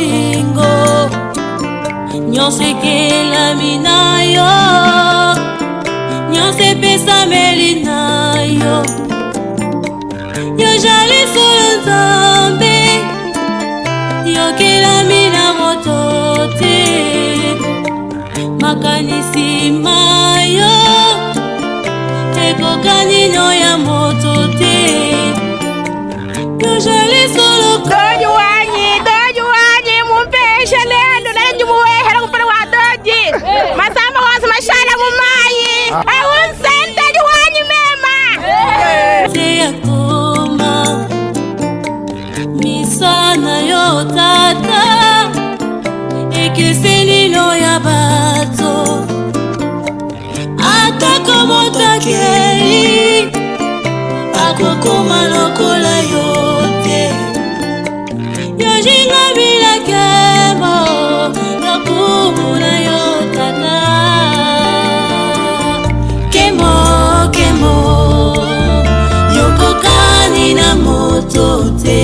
bolingo nyonso ekelami na yo nyonso epesameli na yo yozali solo nzambe yokelami na moto te makanisi mayo ekokanino ya moto te yozali solo dojuwanyi mumpeshe lendo nanji muwehera kupana wa doji masamba wansi mashala mumayi awunsenta juwanyi mema te yakoma misana yo tata ekeselino ya bato atako motakeli akokoma lokola yo te yojinga bila kemo lokumuna yo tata kemo kemo yokokani na moto te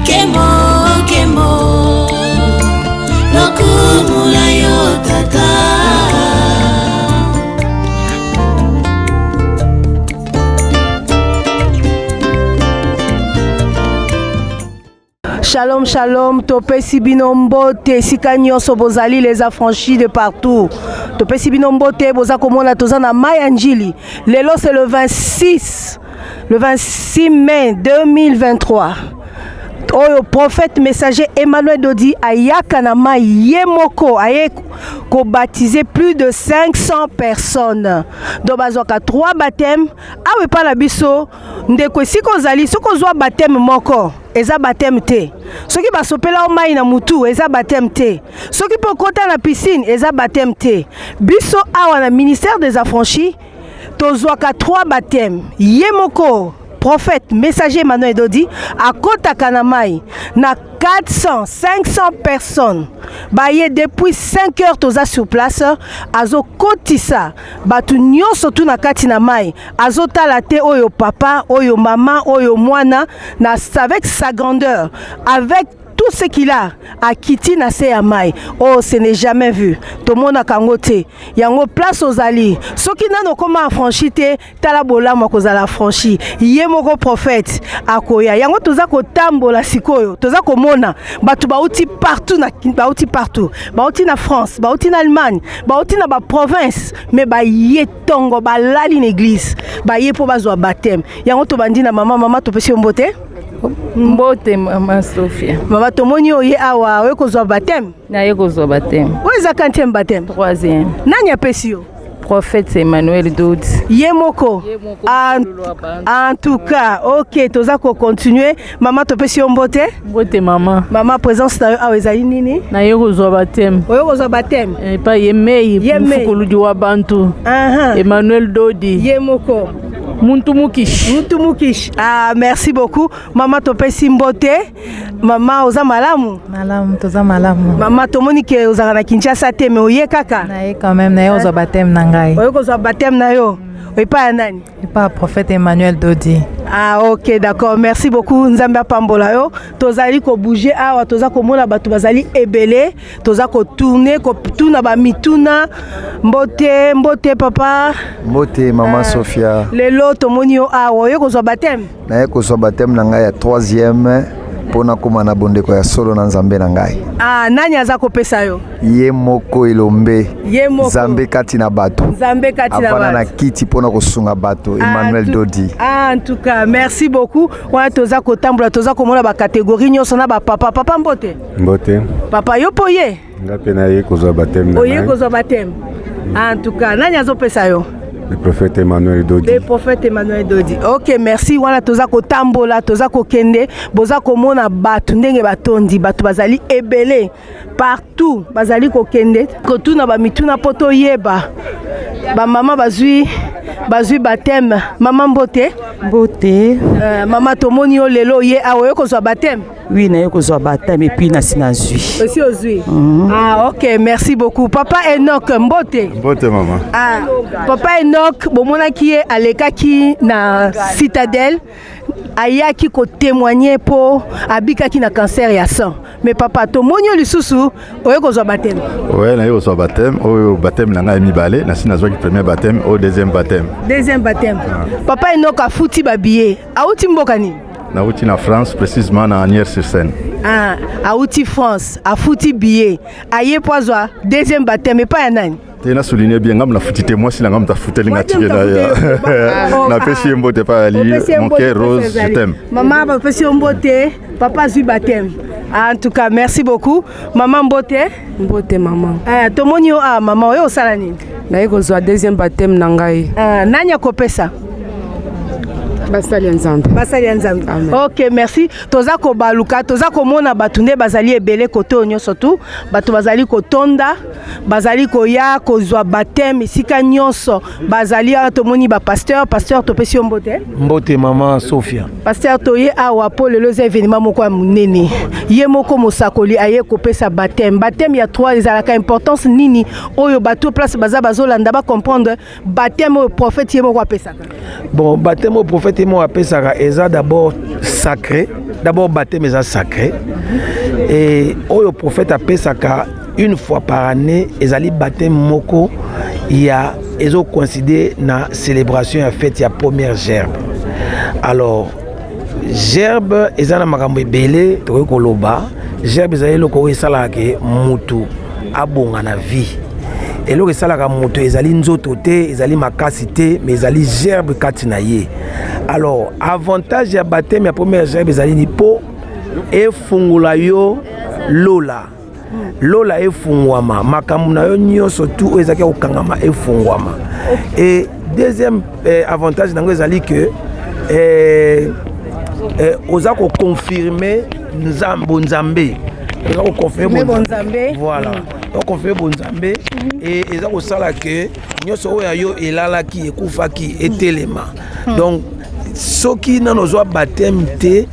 kemo kemo lokumuna yo tata. Shalom, shalom, topesi binombote, sika nyonso bozali les affranchis de partout. Topesi binombote, boza komona toza na Mayanjili. Lelo c'est le 26 mai 2023. Oyo prophète messager Emmanuel Dodi ayaka na mai yemoko aye ko baptiser plus de 500 personnes. Donc bazoka 3 baptêmes, awe pa la biso ndeko siko zali soko zwa baptême moko. Eza baptême te. Soki basopela o mai na mutu eza baptême te. Soki po kota na piscine eza baptême te. Biso awa na ministère des affranchis tozwaka 3 baptêmes. Yemoko prophète messager Emmanuel Dodi à Kota Kanamai na 400 500 personnes baye depuis 5 heures toza sur place azo kotisa batu nyonso tu na kati na mai azo tala te oyo papa oyo mama oyo mwana na avec sa grandeur avec tout ce qu'il a Kiti na se ya mai. Oh, ce n'est jamais vu. Tout le monde a kangote. Yango place aux alliés. Ceux qui n'ont comment affranchi te, talabola mokozala affranchi. Yemoko prophète akoya. Yango toza ko tambola sikoyo. Toza ko mona. Batu bauti partout na bauti partout. Bauti na France, bauti na Allemagne, bauti na ba province. Mais ba yetongo ba lali l'église. Ba yepo bazwa baptême. Yango to bandi na mama to pesi mbote. Mbote mama Sophia. Mama tomoni oye awa oye kozwa baptême. Na ye kozwa baptême. Oye za quantième baptême? 3e. Nani apesi yo? Prophète Emmanuel Dodi. Yemoko. En tout cas, OK, toza ko continuer. Mama topesi yo mbote? Mbote mama. Mama présence na yo awa ezali nini? Na ye kozwa baptême. Oye kozwa baptême. Pa yemei mfukuluji wa bantu. Emmanuel Dodi. Yemoko. Muntu mukish. Ah, merci beaucoup. Maman topesi mbote. Maman oza malamu. Malamu, toza malamu. Maman tomoni ke ozaka na Kinshasa te mais oye kaka. Na ye quand même na ye oza baptême na ngai. Oye kozwa baptême na yo. Oye pa nani? Pa prophète Emmanuel Dodi. Ah OK, d'accord. Merci beaucoup Nzambe apambola yo. Tozali ko bouger awa toza ko mona batu bazali ebele, toza ko tourner ko tuna ba mituna. Mbote papa. Mbote maman Sophia. Lelo tomoni yo awa yo kozwa baptême. Na ye kozwa baptême na ngai ya 3e pona koma na bondeko ya solo na Nzambe na ngai. Ah, nani aza kopesa yo? Ye moko elombe. Ye moko. Nzambe kati na bato. Nzambe kati na bato. Avana na kiti pona kosunga bato. Emmanuel Dodi. Ah, en tout cas, merci beaucoup. Wana toza kotambola toza komona ba catégorie nyonso na ba papa. Papa mbote. Mbote. Papa yo poye. Ngape na ye kozwa baptême na ngai. Oye kozwa baptême. En tout cas, nani azopesa yo? Le prophète Emmanuel Dodi. Le prophète Emmanuel Dodi. OK, merci. Wana toza ko tambola, toza ko kende, boza ko mona batu ndenge batondi, batu bazali ebele partout, bazali ko kende, ko tuna ba mituna poto yeba. Ba mama bazui baptême. Maman mbote. Mbote. Maman tomoni yo lelo ye awo ko zwa baptême. Oui, na yo ko zwa baptême et puis na sinazui. Aussi ozui. Ah, OK, merci beaucoup. Papa Enoch mbote. Mbote maman. Ah, Papa Enoch bomona ki aleka ki na citadelle ayaki ko témoigner po abikaki na cancer ya sang. Mais papa to monyo lisusu oye kozwa baptême. Ouais, na yo kozwa baptême, o baptême nanga mibale, na sina zwaki premier baptême, au deuxième baptême. Deuxième baptême. Papa enoka futi babiye. Auti mboka ni? Na uti na France, précisément na Anières-sur-Seine. Ah, auti France, a futi billet. Aye poazwa deuxième baptême et pas nani. Tena souligner bien ngam na futite moi si la ngam ta futeli ngatike na ya. Na pesi mbote pa ali, mon cœur rose, je t'aime. Maman ba pesi mbote, papa zui baptême. En tout cas, merci beaucoup. Maman mbote? Mbote maman. To monyo maman yo sala nini? Na yeko zwa deuxième baptême na ngai. Nanya kopesa? Basali Nzambe. Basali Nzambe. Ok, merci. Toza ko baluka, toza ko mona batunde bazali ebele kote onyo surtout. Batu bazali ko tonda, bazali ko ya ko zwa baptême sika nyonso. Bazali to moni ba pasteur to pesi mbote. Mbote maman Sophia. Pasteur to ye awa po le loze événement moko munene. Ye moko mosakoli aye ko pesa baptême. Baptême ya 3 ezalaka importance nini oyo bato place bazolanda ba comprendre baptême au prophète ye moko apesaka. Bon, baptême au prophète moi appelle ça d'abord sacré, d'abord baptême est sacré et le prophète appelle ça une fois par année ezali baptême moko il y a ils ont considéré na célébration en fait il y a première gerbe. Alors gerbe ezana makambo ebele to ko loba gerbe ezali loko esala ke mutu abonga na vie. Et là, ça la moto, ezali nzoto te, ezali makasi te, mais ezali gerbe kati na ye. Alors, avantage ya baptême ya première gerbe ezali ni po e fungula yo lola. Lola e fungwama, makambu na yo nyonso tout ezaki okangama e fungwama. Et deuxième avantage nango ezali que oza ko confirmer Nzambe. On confirme Bonzambe. Voilà. Donc on fait Bonzambe et ils ont ça là que nous sommes yo elala qui ekufaki etelema. Donc ce qui dans nos baptême té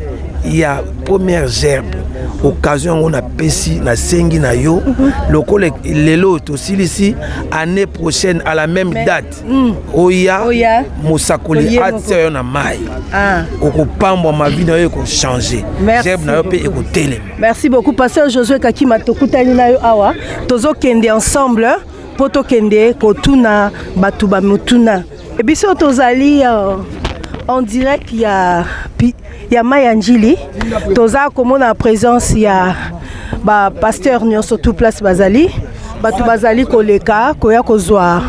il y a première gerbe. Occasion on a pesi na sengi na yo lokole lelo to silisi année prochaine à la même date oya mosakoli atse na mai okopamba ma vie na yo ko changer gerbe na yo pe ekotelema. Merci beaucoup pasteur Josué Kakima tokutani na yo awa tozo kende ensemble poto kende kotuna batuba mutuna et biso tozali en direct il y a Mayanjili toza komona présence ya ba pasteur nyonso tout place bazali batu bazali koleka koya kozwa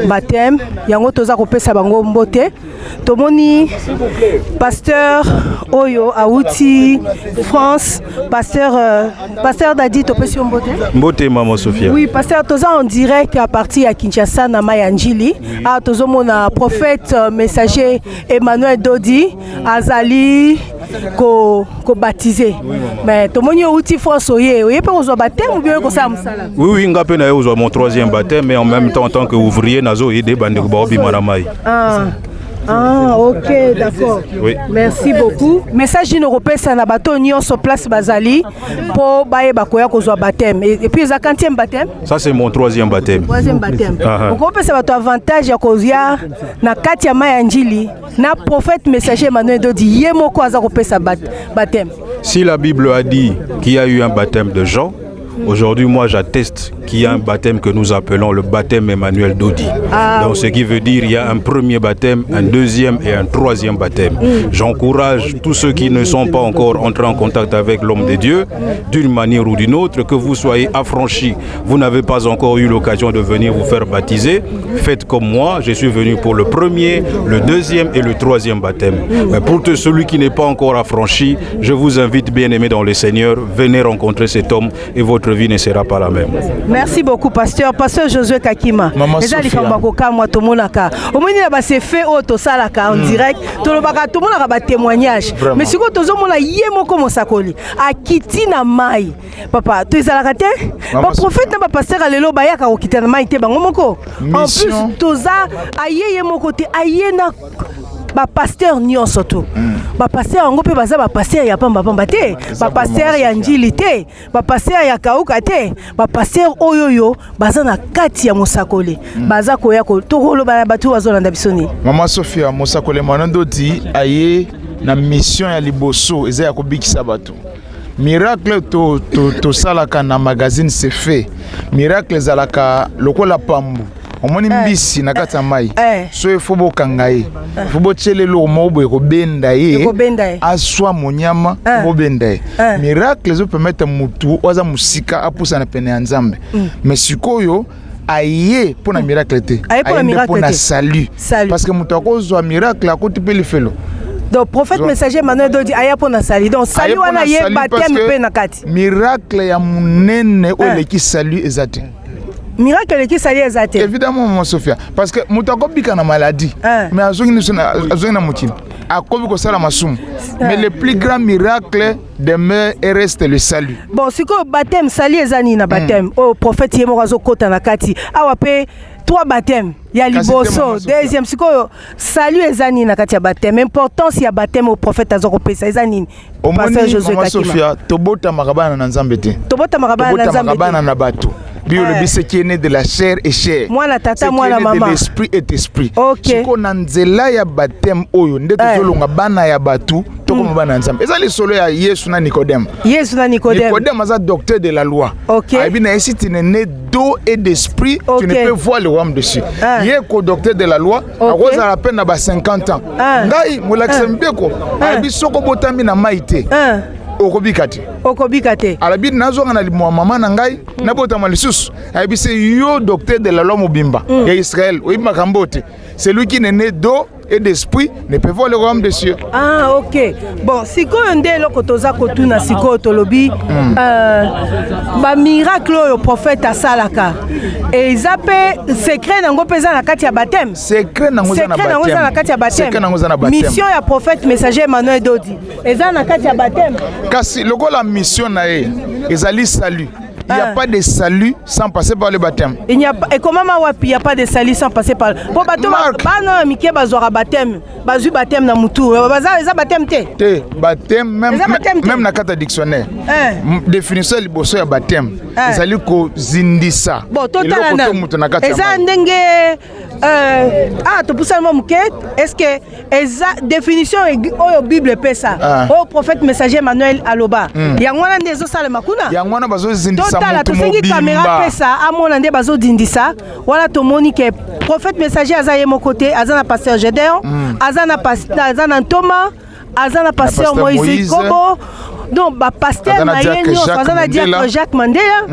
baptême yango toza kopesa bango mbote tomoni pasteur oyo auti France pasteur Dadi topesi mbote mbote maman Sophia. Oui pasteur toza en direct à partir ya Kinshasa na Mayanjili tozo mona prophète messager Emmanuel Dodi azali ko baptiser mais tomoni outi France oye pe kozwa baptême ou bien ko sa musala. Oui ngapé na yo mon troisième baptême mais en même temps en tant que ouvrier nazo yede bande ko ba bimana mai. Ok, d'accord. Oui. Merci beaucoup. Message européen ça na bato nyonso place bazali pour baye bakoya kozwa baptême et puis za quantième baptême? Ça c'est mon troisième baptême. Troisième baptême. Donc on peut ça bato avantage ya kozia na kati ya Mayanjili na prophète messager Emmanuel Dodi yemoko aza kopesa baptême. Si la Bible a dit qu'il y a eu un baptême de Jean, aujourd'hui, moi, j'atteste qu'il y a un baptême que nous appelons le baptême Emmanuel Dodi. Donc, ce qui veut dire qu'il y a un premier baptême, un deuxième et un troisième baptême. J'encourage tous ceux qui ne sont pas encore entrés en contact avec l'homme de Dieu, d'une manière ou d'une autre, que vous soyez affranchis. Vous n'avez pas encore eu l'occasion de venir vous faire baptiser. Faites comme moi, je suis venu pour le premier, le deuxième et le troisième baptême. Mais pour celui qui n'est pas encore affranchi, je vous invite, bien-aimés dans le Seigneur, venez rencontrer cet homme et votre vie ne sera pas la même. Merci beaucoup pasteur Josué Kakima. Sophia. C'est fait en direct. Témoignage. Mais si vous avez yemoko mosakoli akiti na mai papa tu ezalaka te ba prophète na ba pasteur alelo bayaka kokita na mai te bango moko en plus toza aye yemoko te aye na ba pasteur nyonso tu ba pasteur ngo pe baza ba pasteur ya pamba te ba pasteur ya njili te ba pasteur ya kauka te ba pasteur oyoyo baza na kati ya mosakoli baza koya ko tokolo ba batu bazolanda bisoni. Maman Sophia mosakoli Emmanuel Dodi aye na mission ya liboso eza ya kobikisa bato. Miracle to salaka na magazine c'est fait. Miracle ezalaka lokola pambu. Omoni mbisi na kati ya mai. So ifo bokanga ye. Ifo botiele lo mobo ekobenda ye. Aswa monyama bobenda ye. Miracle zo permettre mutu waza musika apusa na pene ya Nzambe. Mais sikoyo aye pour na miracle te. Aye pour na salut. Parce que mutu akozwa miracle akoti pe lifelo. Donc prophète messager Emmanuel Dodi aya pour na salut. Donc salut wana ye baptême pe na kati. Miracle ya munene o leki salut ezate. Miracle qui s'allie exact. Évidemment mon Sophia parce que mutako bika na maladie mais azongi na mutime akobi ko sala masumu mais le plus grand miracle demeure et reste le salut. Bon siko baptême sali ezani na baptême au prophète yemo azo kota na kati awa pe 3 baptêmes ya liboso deuxième siko salut ezani na kati ya baptême importance ya baptême au prophète azo kopesa ezani pasteur Josué Kakima. Sophia tobota makabana na Nzambe te. Tobota makabana na bato. Bio le bise qui est né de la chair et chair. Moi la tata moi la maman. De l'esprit et esprit. OK. Siko na nzela ya baptême oyo ndeto zolonga bana ya batu toko mabana Nzambe. Eza le solo ya Yesu na Nicodème. Yesu na Nicodème. Nicodème aza docteur de la loi. OK. Aibi na esi tu es né d'eau et d'esprit, tu ne peux voir le royaume dessus. Yeko docteur de la loi, akoza la peine na ba 50 ans. Ngai mulakisa mbeko. Aibi soko botami na maite. Okobikate. Alabi nazonga na limo mama na ngai na botama lisusu. Aibi c'est yo docteur de la loi mobimba ya Israël. Oui makambote. Celui qui est né d'eau et d'esprit ne peut voir le royaume des cieux. Ah OK. Bon, siko nde loko toza kotuna siko tolobi ba miracle au prophète asalaka. Et zape secret nango pesa na kati ya baptême. Secret nango za na kati ya baptême. Mission ya prophète messager Emmanuel Dodi. Eza na kati ya baptême. Kasi lokola mission na ye ezali salut. Il n'y a pas de salut sans passer par le baptême. Il n'y a pas, et comment il n'y a pas de salut sans passer par le baptême? Baptême, bazu baptême na mutu. Baza baptême te. Baptême même na kata dictionnaire. Définition liboso ya baptême. Ezali ko zindisa. Bon, totalana. Eza ndenge to poussa mo muke. Est-ce que eza définition oyo Bible pesa? Au prophète messager Emmanuel aloba. Yangwana ndezo sala makuna. Yangwana bazo zindisa. Tala tosengi caméra pesa amona nde bazo dindisa wala tomoni ke prophète messager azaye mon côté azana pasteur Gédéon azana Thomas azana pasteur Moïse Kobo donc ba pasteur Mayenyo azana diacre Jacques Mandela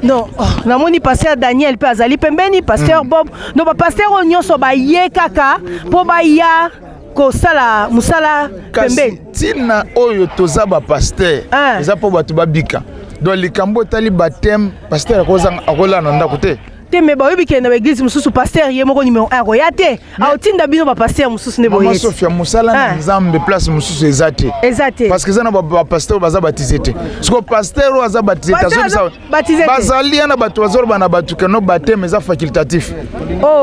non namoni pasteur Daniel pe azali pembeni pasteur Bob donc ba pasteur onyoso ba ye kaka po ba ya ko sala musala pembeni tina oyo toza ba pasteur eza po batu babika. Donc les cambo tali baptême pasteur akola nanda kote te me ba yebike na église mususu pasteur ye moko numéro 1 royate autinda bino ba pasteur mususu ne boye Sofia musala na Nzambe place mususu ezate parce que zana ba pasteur baza baptisé te siko pasteur aza baptisé bazali na batu bazolo bana batu keno baptême eza facultatif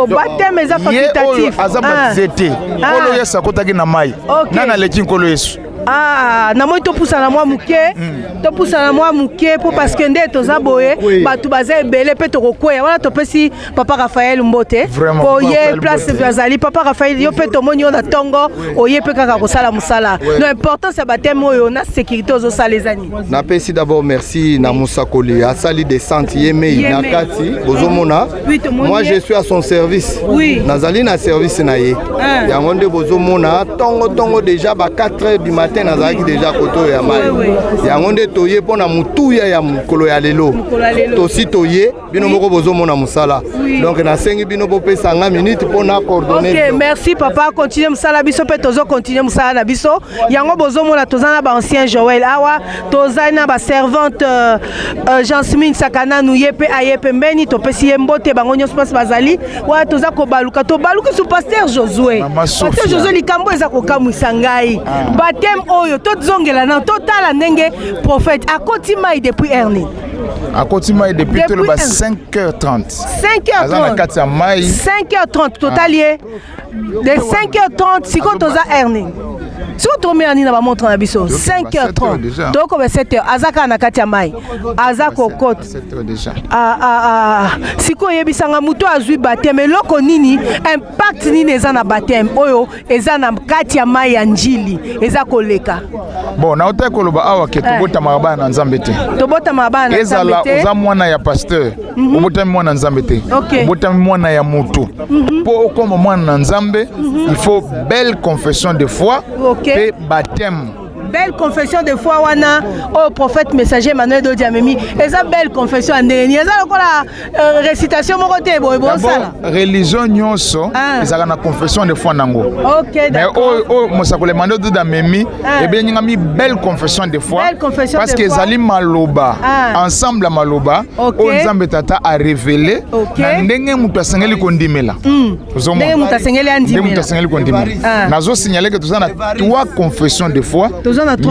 baptême eza facultatif aza baptisé te kolo yesa kotaki na mai nana leki nkolo Yesu na moi to poussa na moi muke pour parce que nde toza boye batu baza ebele pe to kokwea wana to pesi papa Raphaël Mbote oye place bazali papa Raphaël yo pe to moni na tongo oye pe kaka ko sala musala no importance ya baptême oyo na sécurité ozo sala les ani na pesi d'abord merci na Musakoli asali descente yeme na kati bozomona moi je suis à son service nazali na service na ye yango nde bozomona tongo déjà ba 4h du matin nazaki déjà koto ya mai yango nde toye pona mutuya ya mukolo ya lelo tosi toye bino moko bozomona musala donc nasengi bino bopesa nga minute pona coordonner. OK, merci papa, continuer musala biso pe tozo continuer musala na biso yango bozomona tozana ba ancien Joël awa tozana ba servante Jean-Smith Sakana nuye pe aye pembeni to pesi yembote bango nyonso pas bazali wa toza ko baluka to baluka su pasteur Josué pasteur Josué likambo eza ko kamwisa ngai baptême oyo tozongela na totala ndenge prophète akoti mai depuis Ernie akoti mai depuis tout le 5h30 5h30 totalier de 5h30 siko toza Ernie Si vous trouvez un na montre na biso 5h30. Donc 7h azaka na kati ya mai. Azako kote. 7h déjà. Siko yebisanga muto azui baptême loko nini impact nini eza na baptême oyo eza na kati ya mai ya njili eza koleka. Bon, na ota koloba awa ke tobota mabana na Nzambe te. Tobota mabana na Nzambe te. Eza mwana ya pasteur. Obota mwana Nzambe te. Obota mwana ya mutu. Pour comme mwana na Nzambe, il faut belle confession de foi et baptême. Belle confession de foi wana au prophète messager Emmanuel Dodi amemi eza belle confession andeni eza lokola récitation moko te boye bosala religion nyonso eza na confession de foi nango. OK d'accord. Mais o mosakole Emmanuel Dodi amemi e bien ngami belle confession de foi parce que ezali maloba ensemble maloba o Nzambe tata a révélé na ndenge mutu asengeli kondimela. Ndenge mutu asengeli andimela. Ndenge mutu asengeli kondimela. Nazo signaler que tous na 3 confessions de foi.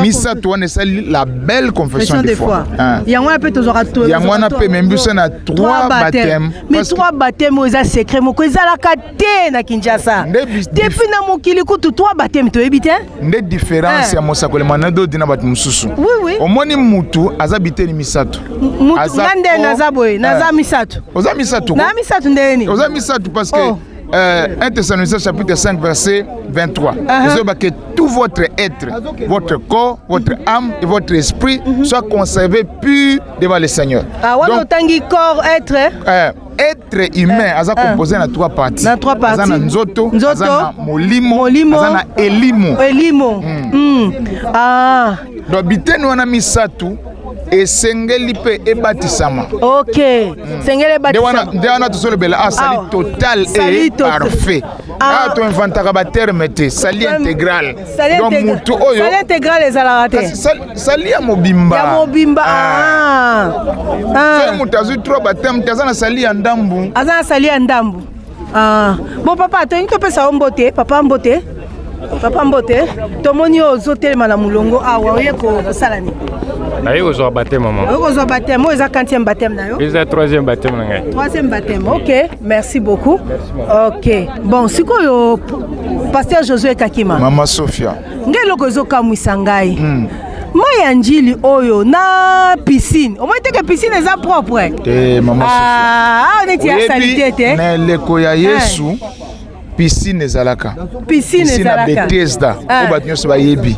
Misa toi ne sali la belle confession de foi. Yangwana pe tozora to. Yangwana pe membuso na 3 baptêmes. Mais 3 baptêmes oza secret moko ezala kate na Kinshasa. Depuis na mokili kutu 3 baptêmes to ebite. Nde différence ya mosakole manado dina bat mususu. Oui. Omoni mutu azabite ni misatu. Mutu nande naza boy, naza misatu. Oza misatu. Na misatu ndeni. Oza misatu parce que 1 Thessaloniciens chapitre 5 verset 23. Que tout votre être, votre corps, votre âme et votre esprit soient conservés purs devant le Seigneur. Donc, corps, être être humain, ça composé dans 3 parties. Dans 3 parties. Azana nzoto, azana molimo, azana elimo. Donc bitenu wana misatu esengeli pe ebatisama. OK. Sengeli ebatisama. De wana tosolobela sali total et parfait. To inventaka ba terme te, sali intégral. Donc mutu oyo. Sali intégral ezala te. Sali ya mobimba. Ya mobimba. So mutu azu 3 baptême tazana sali ya ndambu. Azana sali ya ndambu. Bon papa, to nto pesa mbote, papa mbote. Papa mbote, tomoni ozotelema na mulongo awa oyeko kosalani. Naye kozwa baptême maman. Kozwa baptême, moi eza 4e baptême na yo. Eza 3e baptême na ngai. 3e baptême. OK, merci beaucoup. OK. Bon, sikoyo pasteur Josué Kakima. Mama Sophia. Ngelo ezokamwisa ngai. Mai ya njili oyo na piscine. O moins que piscine eza propre. Mama Sophia. On est à salité te. Na leko ya Yesu. Piscine ezalaka. Piscine ezalaka. Bethesda. O batnyos ba yebi.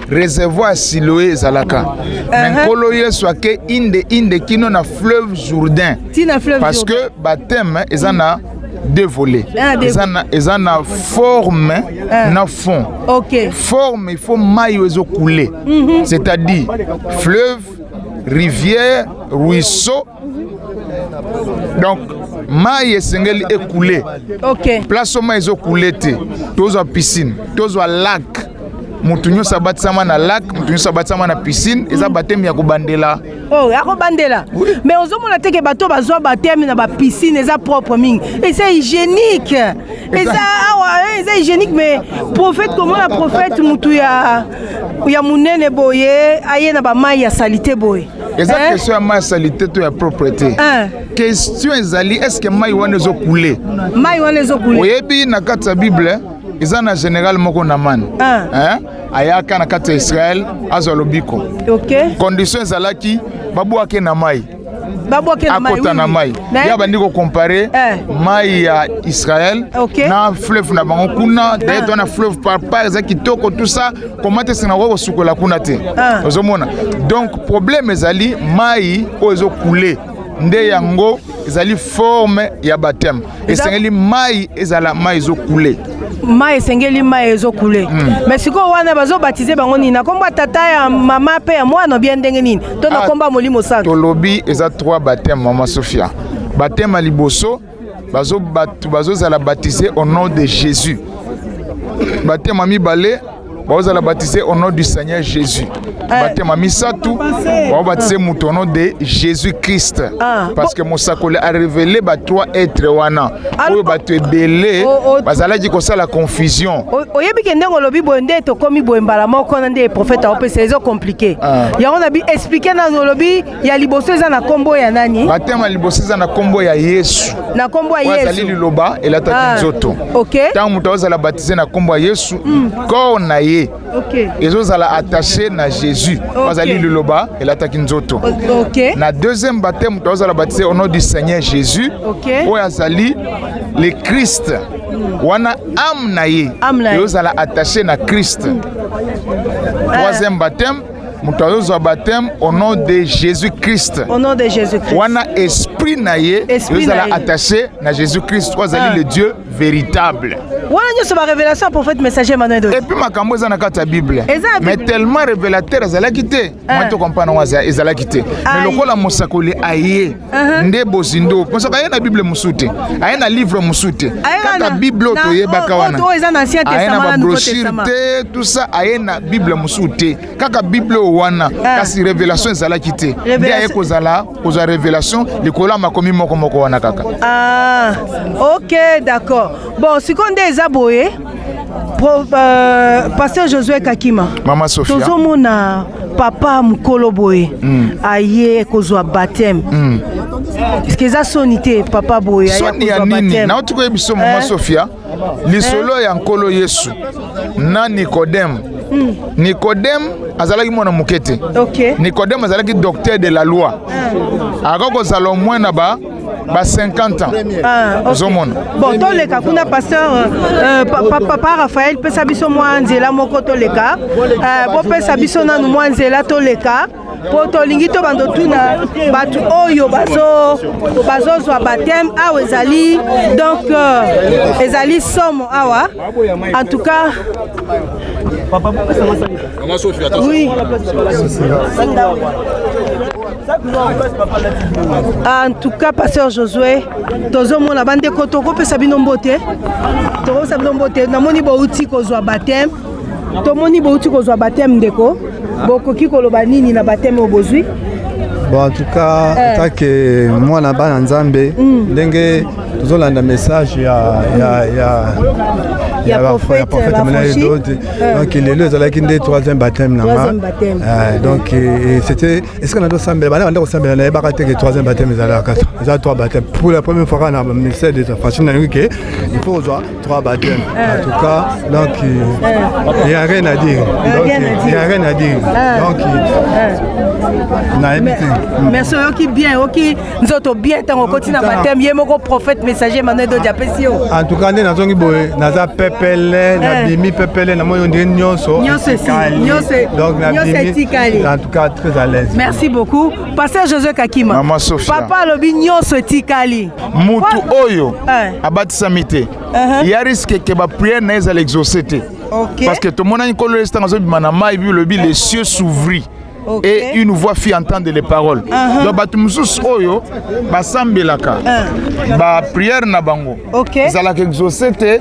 Réservoir Siloé ezalaka. Nkolo Yesu ake inde kino na fleuve Jourdain. Parce que baptême ezana 2 volets. Ezana forme na fond. OK. Forme il faut maille ezo couler. C'est-à-dire fleuve, rivière, ruisseau. Donc mai esengeli écoulé. OK. Place au mai ezocoulé te. Tozo piscine, tozo lac. Mutu nyo sabatsama na lac, mutu nyo sabatsama na piscine, eza baptême ya kobandela. Oh, ya kobandela. Mais ozomona te ke bato bazwa baptême na ba piscine eza propre mingi. Et c'est hygiénique. Eza hygiénique mais prophète comment la prophète mutu ya munene boye aye na ba mai ya salité boye. Eza question ya mai salité to ya propreté. Question ezali est-ce que mai wana ezo couler? Mai wana ezo couler. Oyebi na kati ya Bible eza na général moko na man. Ayaka na kati ya Israël azwa lobiko. OK. Condition ezalaki babwake na mai. Babwake na mai. Akota na mai. Ya bandi ko comparer mai ya Israël na fleuve na bango kuna, d'ailleurs na fleuve par exemple kitoko tout ça, comment est-ce na wo sukola kuna te. Ozomona. Donc problème ezali mai ozo couler. Nde yango ezali forme ya baptême. Esengeli mai ezala mai ezo couler. Mai esengeli mai ezo couler. Mais siko wana bazo baptiser bango nini? Na komba tata ya mama pe ya mwana bien ndenge nini? To na komba molimo santo. Tolobi eza 3 baptêmes Mama Sophia. Baptême à liboso bazo zala baptiser au nom de Jésus. Baptême à mibale on va baptiser au nom du Seigneur Jésus. Baptême à Misatou, on va baptiser au nom de Jésus-Christ. Parce que Mosakole a révélé 3 êtres wana. Oyo bato ebele bazala di ko la confusion. Oyebi ke ndengo lobi bonde to komi boembala moko na nde prophète a opé c'est compliqué. Ya on a bi expliquer na lobi ya liboso eza na kombo ya nani? Baptême à liboso eza na kombo ya Yesu. Na kombo ya Yesu. Wazali liloba et la tati nzoto. OK. Tant muto za la baptiser na kombo ya Yesu, corps na ye ye. Ezozala attaché na Jésus. Bazali liloba elataki nzoto. Na deuxième baptême tozala baptisé au nom du Seigneur Jésus. Oyo azali le Christ. Wana âme na ye. Ezozala attaché na Christ. Troisième baptême Mutayozo baptême au nom de Jésus-Christ. Au nom de Jésus-Christ. Wana esprit na ye, vous allez attaché na Jésus-Christ, vous allez le Dieu véritable. Wana nyoso ba révélation prophète messager Emmanuel Dodi. Et puis makambo za na kata Bible. Mais tellement révélateur ezala quitté. Moi to comprendre waza ezala quitté. Mais lokola mosakoli aye nde bozindo. Parce que na Bible musute. Aye na livre musute. Kaka Bible to yebaka wana. Aye na brochure tout ça aye na Bible musute. Kaka Bible wana kasi révélation ezala quitté. Nde aye kozala koza révélation likola makomi moko wana kaka. Ah, OK, d'accord. Bon, si qu'on des aboyés, pasteur Josué Kakima. Maman Sophia. Tozo mona papa mukolo boye. Aye kozwa baptême. Est-ce que ça sonité papa boye aye kozwa baptême? Na otuko ebiso Maman Sophia. Lisolo ya nkolo Yesu. Na Nicodème. Nicodème azalaki mwana mukete. Nicodème azalaki docteur de la loi. Akoko zalo mwana ba 50 ans. Bon, tous les cas, kuna pasteur papa Raphaël peut s'abisso moi nzela moko to leka. Bon peut s'abisso na moi nzela to leka. Po to lingi to bando tuna batu oyo bazo zo baptême awa ezali donc ezali somo awa. En tout cas oui. En tout cas, pasteur Josué, tozo mona bande kotoko pe sabino mbote. Toko sabino mbote na moni bo uti kozwa baptême. To moni bo uti kozwa baptême ndeko. Boko kikoloba nini na baptême obozwi. Bon, en tout cas, tant que moi na bana nzambe ndenge tozolanda message ya prophète Emmanuel Dodi. Donc il est là ezalaki nde troisième baptême nanga. Donc c'était est-ce qu'on a d'autres sambela bana banda kosambela na yebaka te que troisième baptême ezalaka eza trois baptêmes pour la première fois na ministère des franchise na que il faut avoir trois baptêmes. En tout cas donc il n'y a rien à dire. Il n'y a rien à dire. Donc merci qui bien OK nzoto bien tant continue na baptême yemoko prophète messager Emmanuel Dodi apesio. En tout cas na zongi boye naza pepele na bimi pepele na moyo ndenge nyonso. Donc na bimi en tout cas très à l'aise. Merci beaucoup pasteur Josué Kakima. Maman Sophia. Papa lobi nyonso etikali. Mutu oyo abatisa mite. Il y a risque que ba prière na ezala exaucer te. Parce que tout le monde a une colère instant zo bimana mai bi lobi les cieux s'ouvrir. Et une voix fit entendre les paroles. Donc batumusus oyo basambelaka ba prière na bango. Ezala exaucer te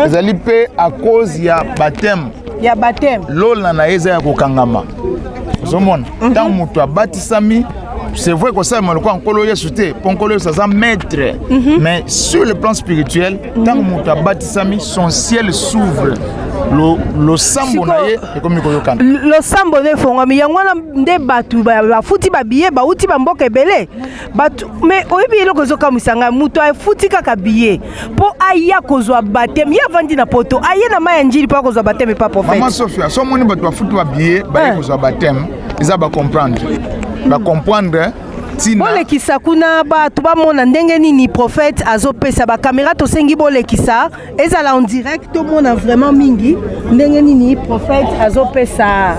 ezali pe à cause ya baptême. Ya baptême. Lola na eza ya kokangama. Zomona tant mutu abatisami c'est vrai que ça me quoi nkolo Yesu te ponkolo ça maître mais sur le plan spirituel tant mutu abatisami son ciel s'ouvre. Le sambo na ye comme koyokana le sambo ne fongami yango na nde batu ba futi ba billet ba uti ba mboka ebele batu mais oyebi eloko zoka musanga muto a futi kaka billet po aya kozwa baptême ya vandi na poto aye na maya njili po kozwa baptême pas prophète. Maman Sophia so moni batu ba futi ba billet ba kozwa baptême ils ba comprendre bolekisa kuna bato bamona ndenge nini prophète azopesa bakamera tosengi bolekisa ezala en direct tomona vraiment mingi ndenge nini prophète azopesa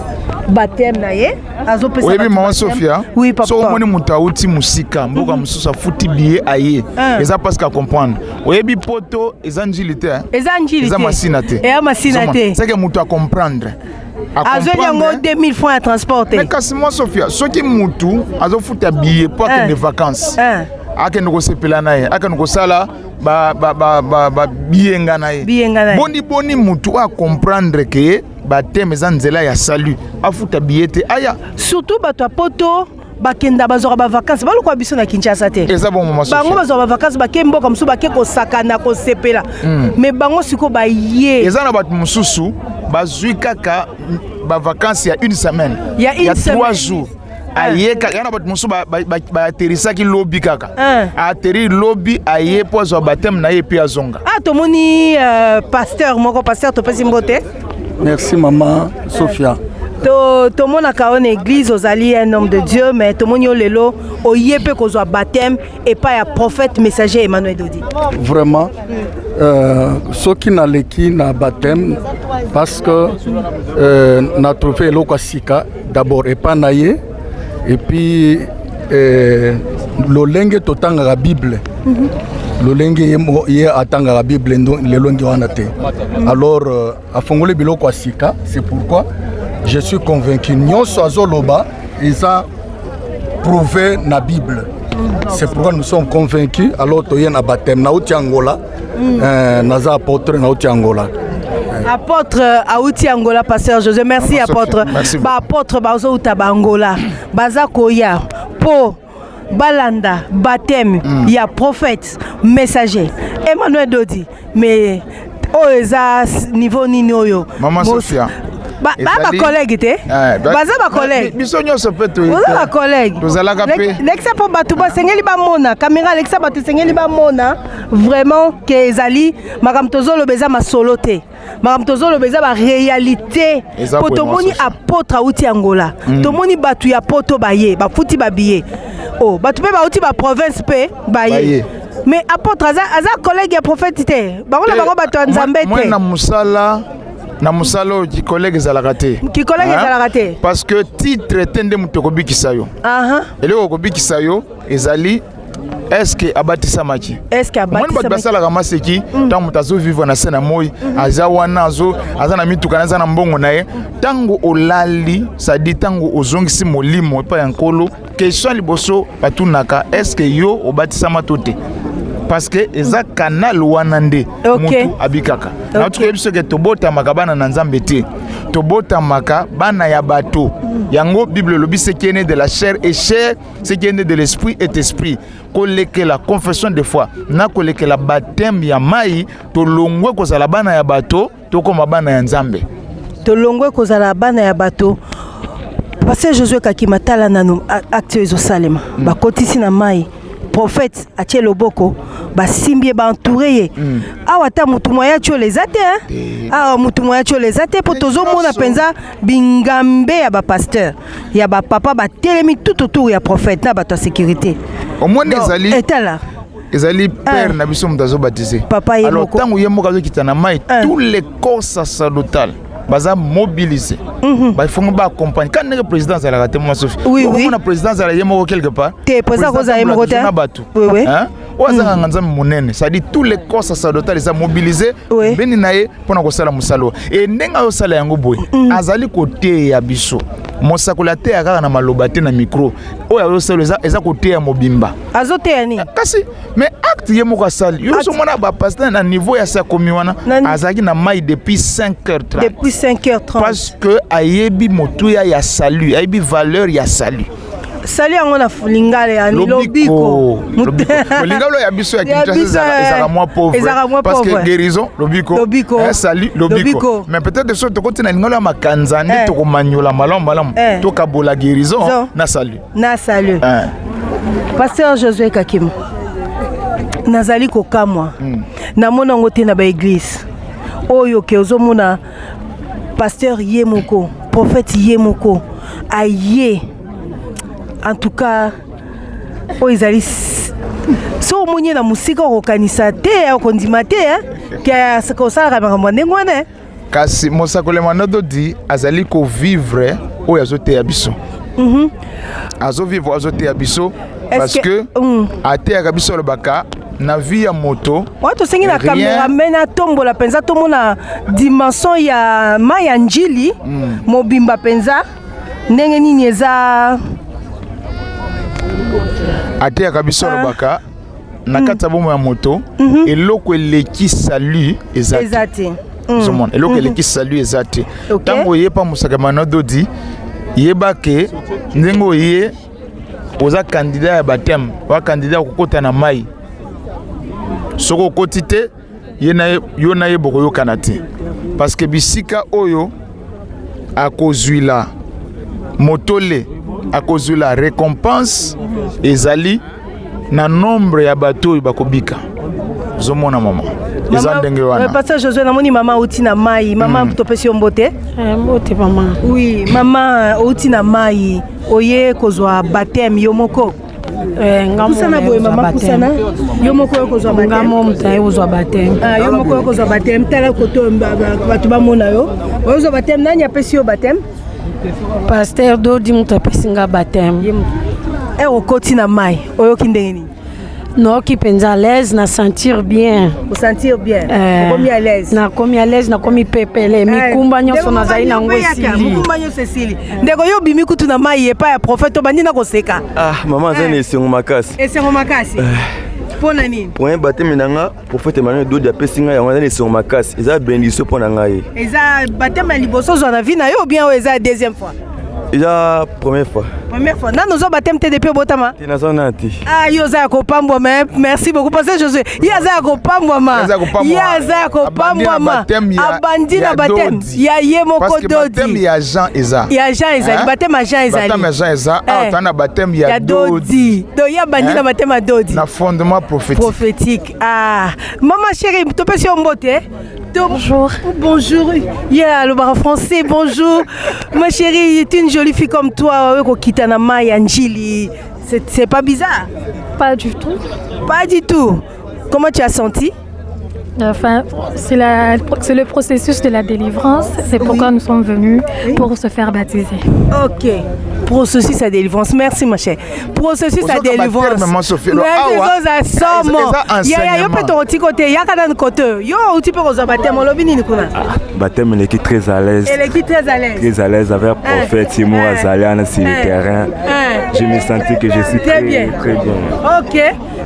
baptême na ye azopesa. Oui maman Sophia. Oui papa. So moni mutauti musika mboka mususa futi billet aye eza parce qu'à comprendre oyebi poto eza njilité eza masina te c'est que mutu a comprendre azonyango 2000 francs à transporter. Mais kasi moi Sophia soki mutu azofuta billet pour que des vacances akende ko sepela naye akende ko sala ba bienga naye boni mutu a comprendre que baptême za nzela ya salut afuta billet te aya surtout bato poto bakenda bazora ba vacances balukwa biso na Kinshasa te eza bon maman Sophia bango bazora ba vacances bakembo comme so bake ko sakana ko sepela mais bango siko ba ye eza na bato mususu bazui kaka ba vacances ya une semaine ya 3 jours aye kaka yana bato mususu ba atterrissaki lobby kaka atterrir lobby aye po zo baptême na ye pe azonga tomoni pasteur moko pasteur to pesi mbote Merci maman Sophia. To mona kaone église ozali un homme de Dieu mais to moni lelo oyepe ko zo baptême et pas ya prophète messager Emmanuel Dodi. Vraiment ceux qui n'a leki na baptême parce que na trouvé lokasika d'abord et pas naie et puis lolenge totanga la Bible. Lolenge ye atanga la Bible le longi wana te. Alors afongole biloko asika, c'est pourquoi je suis convaincu nyonso azoloba eza prouvé na Bible. C'est pourquoi nous sommes convaincus alors toye na baptême na uti Angola naza apôtre na uti Angola. Apôtre Aouti Angola, pasteur José, merci apôtre. Ba apôtre bazo uta Angola. Baza koya po balanda baptême ya prophète messager Emmanuel Dodi mais eza niveau nini oyo Maman Sophia ba collègue te baza ba collègue biso nyonso pe to ba collègue tozalaka pe l'exemple pour batu ba sengeli ba mona caméra l'exemple batu sengeli ba mona vraiment que ezali makam tozolo beza masolo te makam tozolo beza ba réalité po tomoni apôtre Aouti Angola tomoni batu ya poto baye ba futi ba biye oh batu pe ba uti ba province pe baye mais apôtre aza collègue ya prophète te bango na bango batu nzambe te moi na musalo ki collègue ezalaka te ki collègue ezalaka te parce que titre tende mutu kobikisa yo eloko kobikisa yo ezali est-ce que abatisa maki est-ce que abatisa maki basalaka maseki tant mutu azo vivre na sena moi aza wana aza na mituka aza na mbongo na ye tango olali ça dit tango ozongisi molimo epa ya nkolo question liboso batunaka est-ce que yo obatisa matote parce que eza canal wana nde mutu abikaka na tuko yebiso ke tobota makabana na nzambe te tobota maka bana ya bato yango Bible lobi ce qui est né de la chair et chair ce qui est né de l'esprit est esprit koleke la confession de foi na koleke la baptême ya mai to longwe kozala bana ya bato to koma bana ya nzambe to longwe kozala bana ya bato parce que Josué Kakimatala nanu acte ezosalema bakotisi na mai prophète atie loboko basimbie ba entouré awa ta mutu moya tio les ate awa mutu moya tio les ate po tozo mona penza bingambe ya ba pasteur ya ba papa ba telemi tout autour ya prophète na ba ta sécurité au moins ezali etala ezali père na biso mutazo baptisé papa alors tango yemoka zo kitana mai tous les corps sacerdotaux baza mobilisé ba fongo ba accompagner quand le président za la raté moi Sophie oui na président za la yemo quelque part te président za yemo côté oui hein oza nganza monene ça dit tous les corps sacerdotaux les a mobilisés beni naye pona ko sala musalo et ndenga yo sala yango boy azali côté ya biso mosakola te akaka na maloba te na micro oya yo sala eza côté ya mobimba azote yani kasi mais acte yemo ko sala yo so mona ba pasteur na niveau ya sa komiwana azaki na mai depuis 5h30 depuis 5h30 parce que ayebi motuya ya salut ayebi valeur ya salut salut yango na lingale ya lobiko lingalo ya biso ya Kinshasa ezaka moins pauvre parce que guérison lobiko salut lobiko mais peut-être de sorte que na lingalo ya makanza ndi to komanyola malamu to kabola guérison na salut pasteur Josué Kakim nazali kokamwa namona ngo te na ba église oyo ke ozomona pasteur yemoko prophète yemoko aye en tout cas oizali so monye na musika okanisa te okondima te ke sakosala makambo ndenge wana kasi mosakole manodo di azali ko vivre oyo azote ya biso azo vivre azote ya biso parce que ate ya biso lobaka na vie ya moto wato sengi na kamera mena tombola penza tomona dimension ya maya njili mobimba penza ndenge nini eza ate ya biso lobaka na kati ya bomo ya moto eloko eleki salut ezate eloko eleki salut ezate tango yepa musaka manodo di yeba ke ndenge oye oza candidat ya baptême wa candidat kokota na mai soko koti te yo na ye boko yokana te parce que bisika oyo akozwila motole akozwila récompense ezali na nombre ya bato oyo bakobika zomona mama eza ndenge wana. Pasteur Josué namoni mama outi na mai, mama topesi mbote. Mbote mama. Oui, mama outi na mai, oye kozwa baptême yo moko. Kusana boye mama kusana. Yo moko yo kozwa baptême. Ngamo mutaye kozwa baptême. Yo moko yo kozwa baptême, tala koto batu ba mona yo. Ozo baptême nani apesi yo baptême? Pasteur Dodi mutapesi nga baptême. Okoti na mai, oyo kindengeni. Non, qui pense à l'aise, na sentir bien. Pour sentir bien. Komi à l'aise. Na komi à l'aise, na komi pepele. Mi kumba nyoso na zai na ngwesili. Kumba nyoso sili. Ndeko yo bimi kutu na mai epa ya prophète bandi na koseka. Maman zane esengo makasi. Esengo makasi. Pona nini? Pour un baptême nanga, prophète Emmanuel Dodi apesinga ya zane esengo makasi. Eza bendition pona ngai. Eza baptême liboso zo na vie na yo bien eza deuxième fois. Eza première fois. Première fois. Nano zo baptême te depuis botama. Tinazonati. Yo za ko pambwa mais merci beaucoup parce que Josué. Ya za ko pambwa ma. Ya za ko pambwa ma. Abandi na baptême. Ya ye moko Dodi. Parce que baptême ya Jean Eza. Ya Jean Eza, baptême ya Jean Eza. Baptême ya Jean Eza. Tana baptême ya Dodi. Do ya bandi na baptême ya Dodi. Na fondement prophétique. Prophétique. Maman chérie, tu peux sur mbote. Bonjour. Bonjour. Yeah, le bar français, bonjour. Ma chérie, tu es une jolie fille comme toi. C'est pas bizarre? Pas du tout. Pas du tout. Comment tu as senti? Enfin, c'est le processus de la délivrance. C'est pourquoi nous sommes venus pour se faire baptiser. Ok. Processus à délivrance. Merci ma chère. Processus à délivrance. Baptême, elle est très à l'aise. Elle est très à l'aise. Très à l'aise avec le prophète Simon Azalian sur le terrain. Je me sentais que je suis très bien. Ok.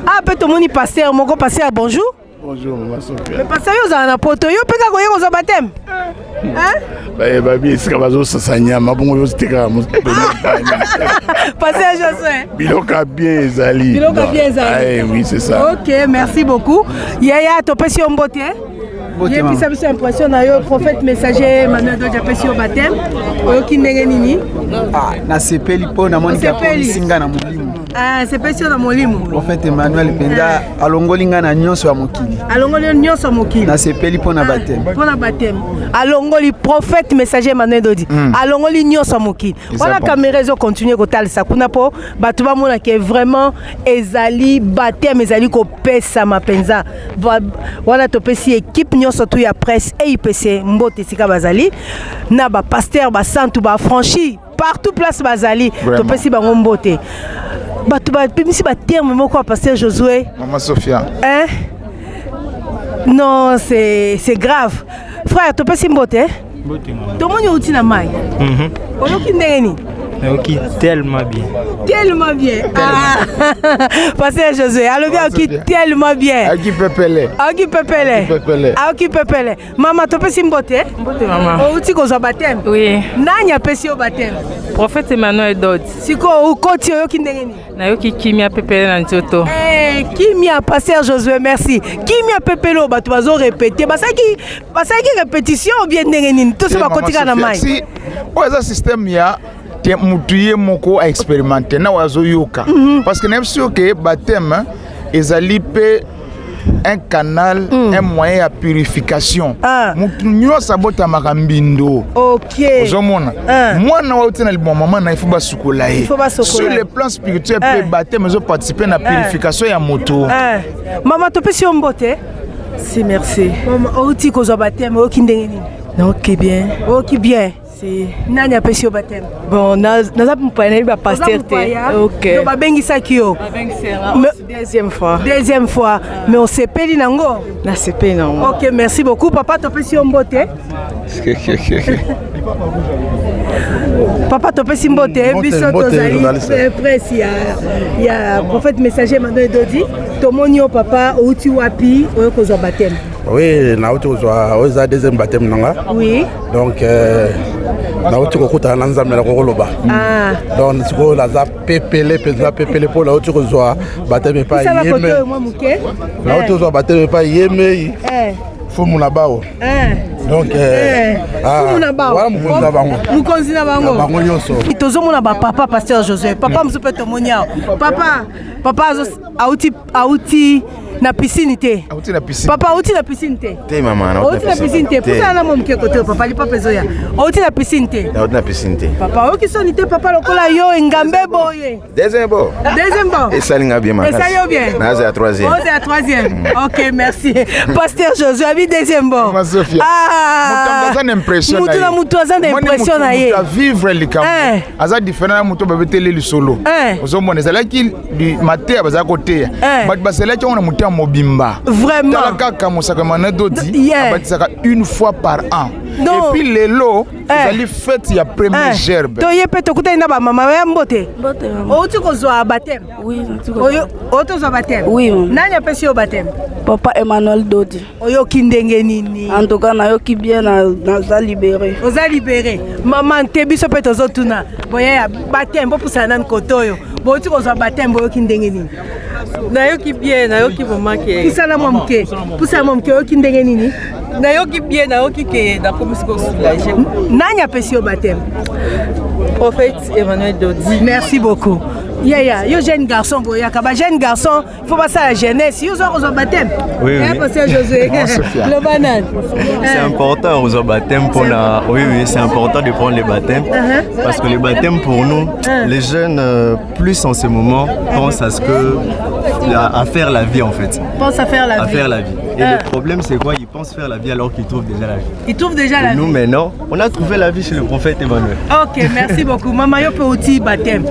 Ah, peut-être mon pasteur, mon pasteur, bonjour. Bonjour, ma Sophia. Mais parce que vous avez un poto, vous pouvez vous avez un baptême. Hein? Babi, c'est comme ça, ça n'y a pas bon, c'était comme ça. Passez à Josué. Biloka bien, Zali. Biloka bien, Zali. Oui, c'est ça. Ok, merci beaucoup. Yaya, tu peux sur un beauté? Il y a une impression le prophète messager Emmanuel Dodi apesi au baptême. Oyo kindenge nini? Na sepeli po na moni ka singa na molimo. Sepeli na molimo. Prophète Emmanuel penda alongolinga na nyonso ya mokili. Alongoli nyonso ya mokili. Na sepeli po na baptême. Po na baptême. Alongoli prophète messager Emmanuel Dodi. Alongoli nyonso ya mokili. Wana caméra zo continuer ko talisa kuna po batu ba mona ke vraiment ezali baptême ezali ko pesa mapenza. Wana topesi équipe surtout ya presse et IPC mbote sika bazali na ba pasteur ba santu ba franchi partout place bazali to pesi bango mbote batu ba pimisi ba terme moko pasteur Josué Maman Sophia non c'est grave frère to pesi mbote to moni uti na mai oloki ndeni Ok, tellement bien. Tellement bien. Pasteur Josué, alors bien, ok, tellement bien. Aki pepele. Aki pepele. Aki pepele. Maman, tu peux s'imboter? Mbote maman. Tu peux au baptême? Oui. Nani a pesi au baptême? Prophète Emmanuel Dodi. Siko, ou koti yo kindengeni? Na yo ki kimia pepele na nzoto. Kimia, pasteur Josué, merci. Kimia pepele au batu bazo répéter. Basaki répétition ou bien ndengeni? Tout ça va kotika na mai. Si, oza système ya mutuye moko a expérimenté na wazo yoka parce que même sûr que baptême ezali pe un canal un moyen à purification mutu nyosa bota makambindo OK ozomona mwana wa utina li maman na ifuba sukola ye sur le plan spirituel pe baptême ezo participer na purification ya moto maman to pesi ombote si merci maman outi ko zo baptême o kindengeni OK bien Nani a pesi au baptême? Bon, naza mpana ba pasteur te. OK. Donc babengisa kio. Deuxième fois. Deuxième fois. Mais on sepeli nango. Na sepeli nango. OK, merci beaucoup papa to pesi ombote. Papa to pesi mbote biso tozali presse ya prophète messager Emmanuel Dodi. Tomoni o papa outi wapi oyo ko zo baptême. Oui, na outi oza deuxième baptême nanga. Oui. Donc na outi kokuta na nzambe na kokoloba. Donc siko laza pepele po la outi kozwa baptême pa yeme. Na outi kozwa baptême pa yeme. Fumu na bao. Donc mukonzi na bango tozomona bapapa pasteur Josué papa mosupe tomoni awa papa auti Na piscine te. Auti na piscine. Papa auti na piscine te. Te maman. Auti na piscine te. Pousa na mom ke côté papa li papa zoya. Auti na piscine te. Auti na piscine te. Papa oki soni te papa lokola yo ngambe boye. Deuxième bon. Deuxième bon. Et ça linga bien maman. Et ça yo bien. Na c'est la troisième. Oh c'est la troisième. OK, merci. Pasteur Josué abi deuxième bon. Maman Sophia. Ah. Mutu impression. Mutu na mutu azana impression na ye. Vivre likambo. Aza différent mutu babetele li solo. Ozomona ezalaki maté baza côté. But baselaki on mutu mobimba. Vraiment. Kaka musaka Dodi abatisaka une fois par an. Non. Et puis les lots, ils fête ya première gerbe. To yepe to kuta ina ba mama ya mbote. Outi ko zo baptême. Oui, Oto zo baptême. Oui. Nani apesi yo baptême? Papa Emmanuel Dodi. Oyo kindenge nini? En tout cas na yo ki bien na za libéré. Oza libéré. Maman te biso pe tozo tuna. Boya baptême bo pusana nan kotoyo. Bo outi ko zo baptême bo kindenge nini? Na yo ki bien, na yo ki vraiment ke. Pusana momke. Pusana momke yo kindenge nini? Na yo ki bien, na yo ki ke na comme ko soulager. Nani apesi yo baptême? Prophète Emmanuel Dodi. Merci beaucoup. Yo jeune garçon boya kaba jeune garçon, il faut passer à la jeunesse. Yo zo baptême. Oui. Josué. Le banane. C'est important aux baptêmes pour la. Oui, c'est important de prendre les baptêmes parce que les baptêmes pour nous, les jeunes plus en ce moment pensent à ce que à faire la vie en fait. Pense à faire la vie. À faire la vie. Et le problème c'est quoi? Ils pensent faire la vie alors qu'ils trouvent déjà la vie. Ils trouvent déjà la vie. Nous maintenant, on a trouvé la vie chez le prophète Emmanuel. OK, merci beaucoup. Maman yo pe outi baptême.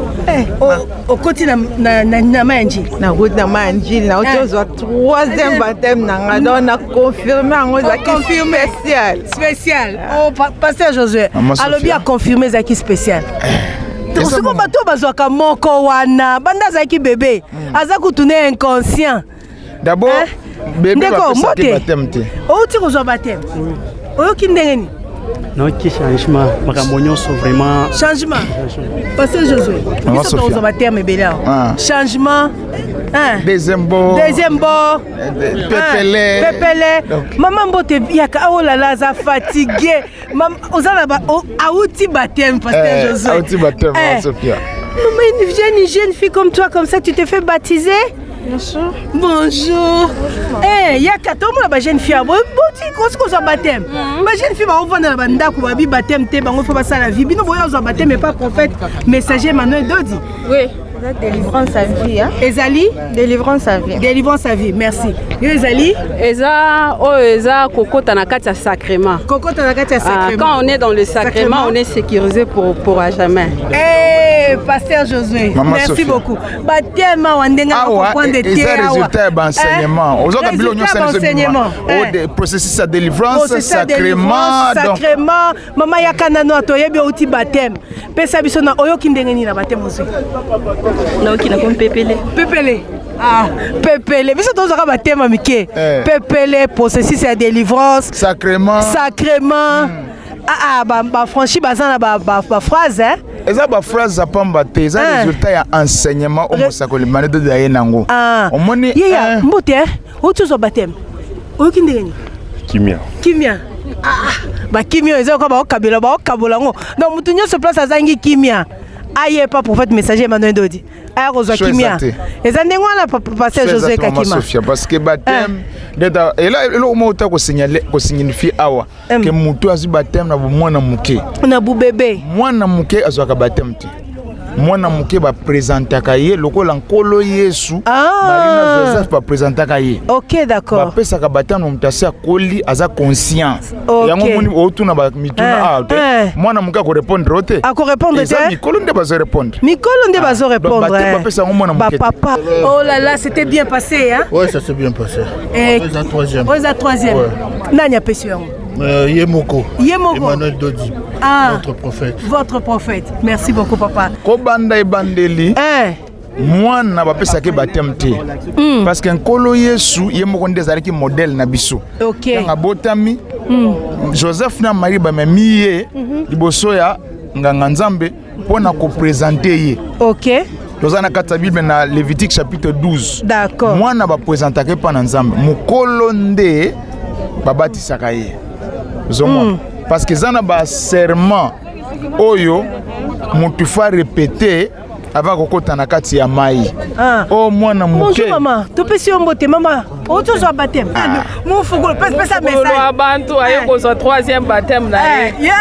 Au côté na manji. Na route na manji, na auto zo troisième baptême na donc na confirmer ngo za spécial. Spécial. Oh pasteur Josué. Alors bien confirmer za qui spécial. Tosiko bato bazwaka moko wana banda za ki bébé. Aza kutune inconscient. D'abord bébé va passer baptême te. Outi ko zo baptême. Oyo kindengeni. Non, qui changement, vraiment. Changement. Parce que Josué, ils sont baptême belé. Changement. Deuxième bon. Pépélé. Maman bote yaka oh là là, ça fatigué. Maman, ozala ba outi baptême pasteur Josué. Outi baptême Sophia. Maman, une jeune fille comme toi comme ça, tu te fais baptiser? Bonjour. Bonjour. Yaka to mo ba jeune fille boti ko zo baptême. Ba jeune fille ba ovanda na banda ko ba bi baptême te bango fo ba sala vie. Bino boyo zo baptême mais pas prophète, messager Emmanuel Dodi. Oui. Délivrance à vie. Ezali? Délivrance à vie. Délivrance à vie, merci. Yo Ezali? Eza kokota na kati ya sacrement. Kokota na kati ya sacrement. Quand on est dans le sacrement, on est sécurisé pour à jamais. Pasteur Josué, Maman merci Sophie. beaucoup. Baptême wandenga ko point de terre. Résultat d'enseignement. Aux autres bilons enseignement. Au processus de délivrance, sacrement. Sacrement. Maman yakana no atoyebi outi baptême. Pesa biso na oyo kindengeni na baptême aussi. Naoki na comme pépélé. Pépélé. Ah, pépélé. Biso tozaka baptême mike. Pépélé, processus de délivrance. Sacrement. Ba franchi bazana ba phrase hein. Eza ba phrase za pamba te, eza résultat ya enseignement au mosakoli mane de daye nango. Omoni mbote otuzo baptême. Okindeni. Kimia. Ba kimia eza ko ba okabela ba okabola ngo. Donc mutu nyoso place azangi kimia. Aye pas prophète messager Emmanuel Dodi. Aya ko zwa kimia. Eza ndengwana pasteur Josué Kakima. Parce que baptême d'être et là le mot ta ko signaler ko signifie awa que mutu azu baptême na mwana muke. Na bu bébé. Mwana muke azwaka baptême ti. Mwana muke ba présentaka ye lokola nkolo Yesu. Marina Joseph ba présentaka ye. OK, d'accord. Ba pesaka baptême na mutasi akoli aza conscient. Yango moni otuna ba mituna mwana muke ko répondre ote. Ako répondre te. Mikolo nde bazo répondre. Mikolo nde bazo répondre. Ba pesa mwana muke. Papa. Oh là là, c'était bien passé hein. Ouais, ça s'est bien passé. Oza troisième. Oza troisième. Nani apesi yango? Yemoko. Emmanuel Dodi. Votre prophète. Votre prophète. Merci beaucoup papa. Kobanda ebandeli. Mwana bapesaki baptême te. Parce que nkolo Yesu yemoko ndezalaki modèle na biso. OK. Nga botami. Joseph na Marie bamemiye liboso ya nganga Nzambe pona ko présenter ye. OK. Tozana kata Bible na Lévitique chapitre 12. D'accord. Mwana ba présentaka pa na Nzambe. Mukolo nde babatisaka ye. Parce que zana ba serment oyo mutu fa répéter avant kokota na kati ya mai. Bonjour maman, topesi mbote maman. O tu zo baptême. Mon fukulu pesa message. Wa bantu ayo ko zo 3e baptême na ye.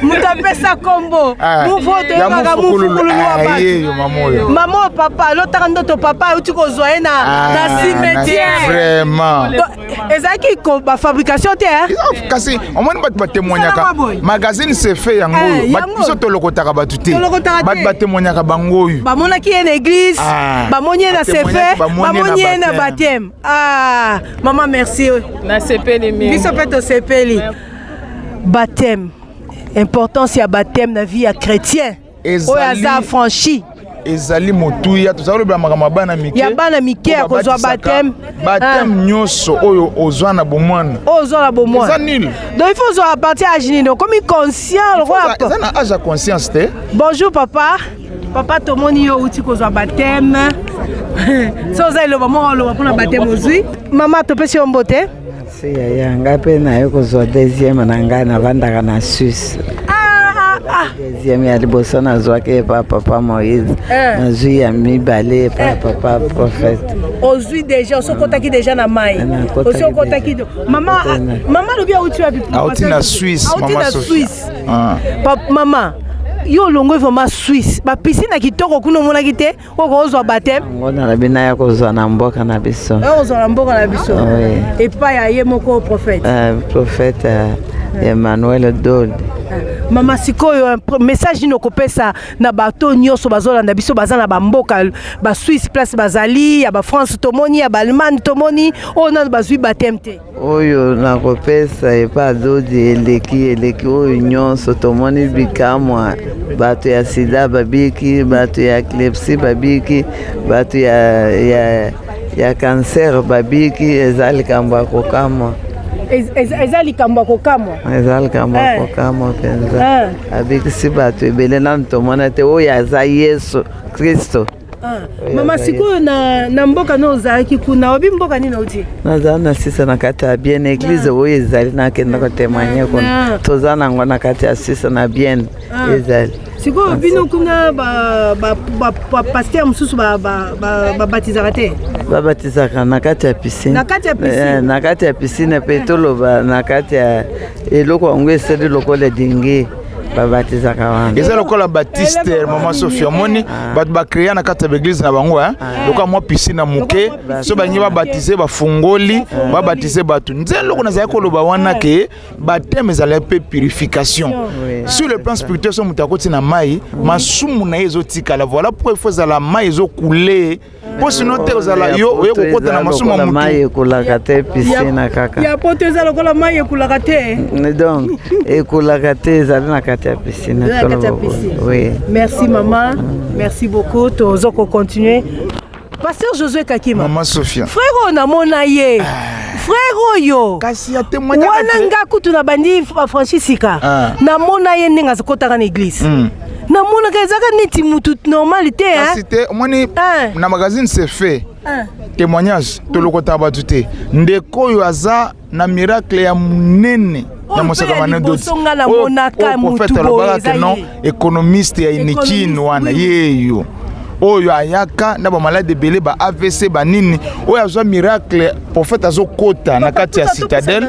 Muta pesa combo. Mon vote ya baka mon fukulu wa bantu. Maman papa lotaka ndoto papa uti ko zo na cimetière. Vraiment. Ezaki ko ba fabrication te kasi au moins ba témoignaka. Magazine c'est fait yango. Ba biso to lokotaka batu te. Ba témoignaka bango yu. Ba mona ki en église. Ba monye na c'est fait. Ba monye na baptême. Ah, maman merci. Na sepeli mi. Biso peto sepeli. Baptême. Importance ya baptême na vie ya chrétien. Oya za franchi. Ezali motuya tozalo bla makama bana mike. Ya bana mike ya kozwa baptême. Baptême nyoso oyo ozwa na bomwana. Ozwa na bomwana. C'est nul. Donc il faut zo à partir à Ginino comme conscient. Ça na âge à conscience te. Bonjour papa. Papa tomoni yo uti kozwa baptême. So za lo maman lo pour na baptême ozui. Maman to pesi ombote. Si ya ngape na yo kozwa deuxième na nga na vandaka na Suisse. Deuxième ya liboso nazwaki pa papa Moïse. Nazwi ya mibale pa papa prophète. Ozui déjà osokotaki déjà na mai. Osokotaki maman lobi auti wa bipu. Auti na Suisse maman Suisse. Maman yo longo vraiment Suisse. Ba piscine na kitoko kuno mona kite oko ozwa baptême. Ngona na bina ya kozwa na mboka na biso. Ozwa na mboka na biso. Et pas ya ye moko prophète. Prophète Emmanuel Dode. Mama sikoyo message ino kopesa na bato nyoso bazolanda biso bazana ba mboka ba Suisse place bazali ya ba France tomoni ya ba Allemagne tomoni ona bazui baptême te. Oyo na kopesa epa Dode eleki oyo nyonso tomoni bikamwa bato ya sida babiki bato ya epilepsie babiki bato ya cancer babiki ezali kamba kokamwa. Ezali kamba kokamwa. Ezali kamba kokamwa penza. Abikisi bato ebele na tomona te oyo aza Yesu Kristo. Mama sikoyo na mboka no ozalaki kuna obi mboka nini uti? Naza na sisa na kati ya bien église oyo ezali na kenda ko témoigner kuna. Toza nango na kati ya sisa na bien ezali. Sikoyo bino kuna ba pasteur mususu ba baptizaka te. Babatizaka na kati ya piscine. Na kati ya piscine. Na kati ya piscine petoloba na kati ya eloko ngo eseli lokola dingi. babatizaka wana eza lokola baptiste maman Sophia moni bato bakrea na kati ya l'église na bango lokola mwa piscine moke so banyi babatize bafungoli babatize bato nzela loko nazali koloba wana ke baptême ezala pe purification sur le plan spirituel so mutu akoti na mai masumu na ye ezotikala voilà pourquoi il faut ezala mai ezokule po sinon te ozala yo oye kokota na masumu ya mutu mai ekulaka te piscine kaka ya poto eza lokola mai ekulaka te donc ekulaka te ezali na kati ya piscine. Oui. Merci maman, merci beaucoup. Tozo ko continuer. Pasteur Josué Kakima. Maman Sophia. Frère na mona ye. Frère yo. Kasi ya témoignage. Wana ngaku tuna bandi Francisika. Na mona ye ninga zokota na église. Na mona kazaka neti mutu normalité hein. Kasi te moni na magazine c'est fait. Témoignage to lokota batute. Ndeko yo aza na miracle ya munene. Na mosaka mane d'autres. Non économiste ya inikin wana yeyo. Oyo ayaka na ba malade belé ba AVC ba nini. Oyo azwa miracle prophète azokota na kati ya citadelle.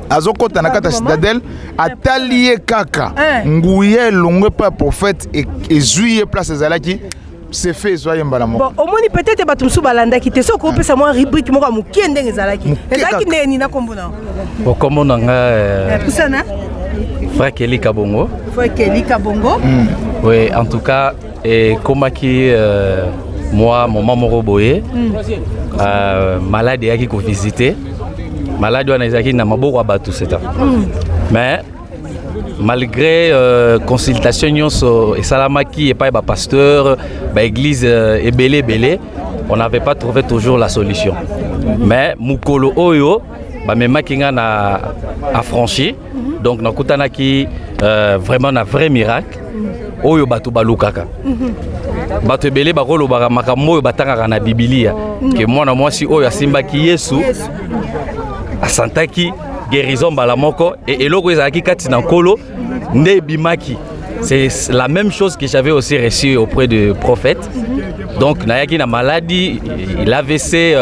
Azokota na kati ya citadelle atalié kaka. Nguye longwe pa prophète ezuye place ezalaki. C'est fait soyez mbalamo. Bon, au moins peut-être batumsu balanda ki te soko pesa moi rubrique moko mukende ngezalaki. Ezalaki ndeni na kombona. Bon comment nanga Kusana Frère Kelly Kabongo. Frère Kelly Kabongo. Oui, en tout cas et comme qui moi mon maman Roboye malade yaki ko visiter. Malade wana ezaki na maboko abatu c'est mais malgré consultation et salamaki et pas pasteur église et belé on n'avait pas trouvé toujours la solution mais mukolo oyo même kinga na affranchi donc nakutana ki vraiment un vrai miracle oyo batu balukaka batu belé bakolo baka makambo batanga na Biblia que moi na moi si oyo asimbaki Yesu asantaki guérison balamoko et eloko ezalaki kati na nkolo nde bimaki c'est la même chose que j'avais aussi reçu auprès du prophète. Donc, Nayaki na maladie, il avait AVC,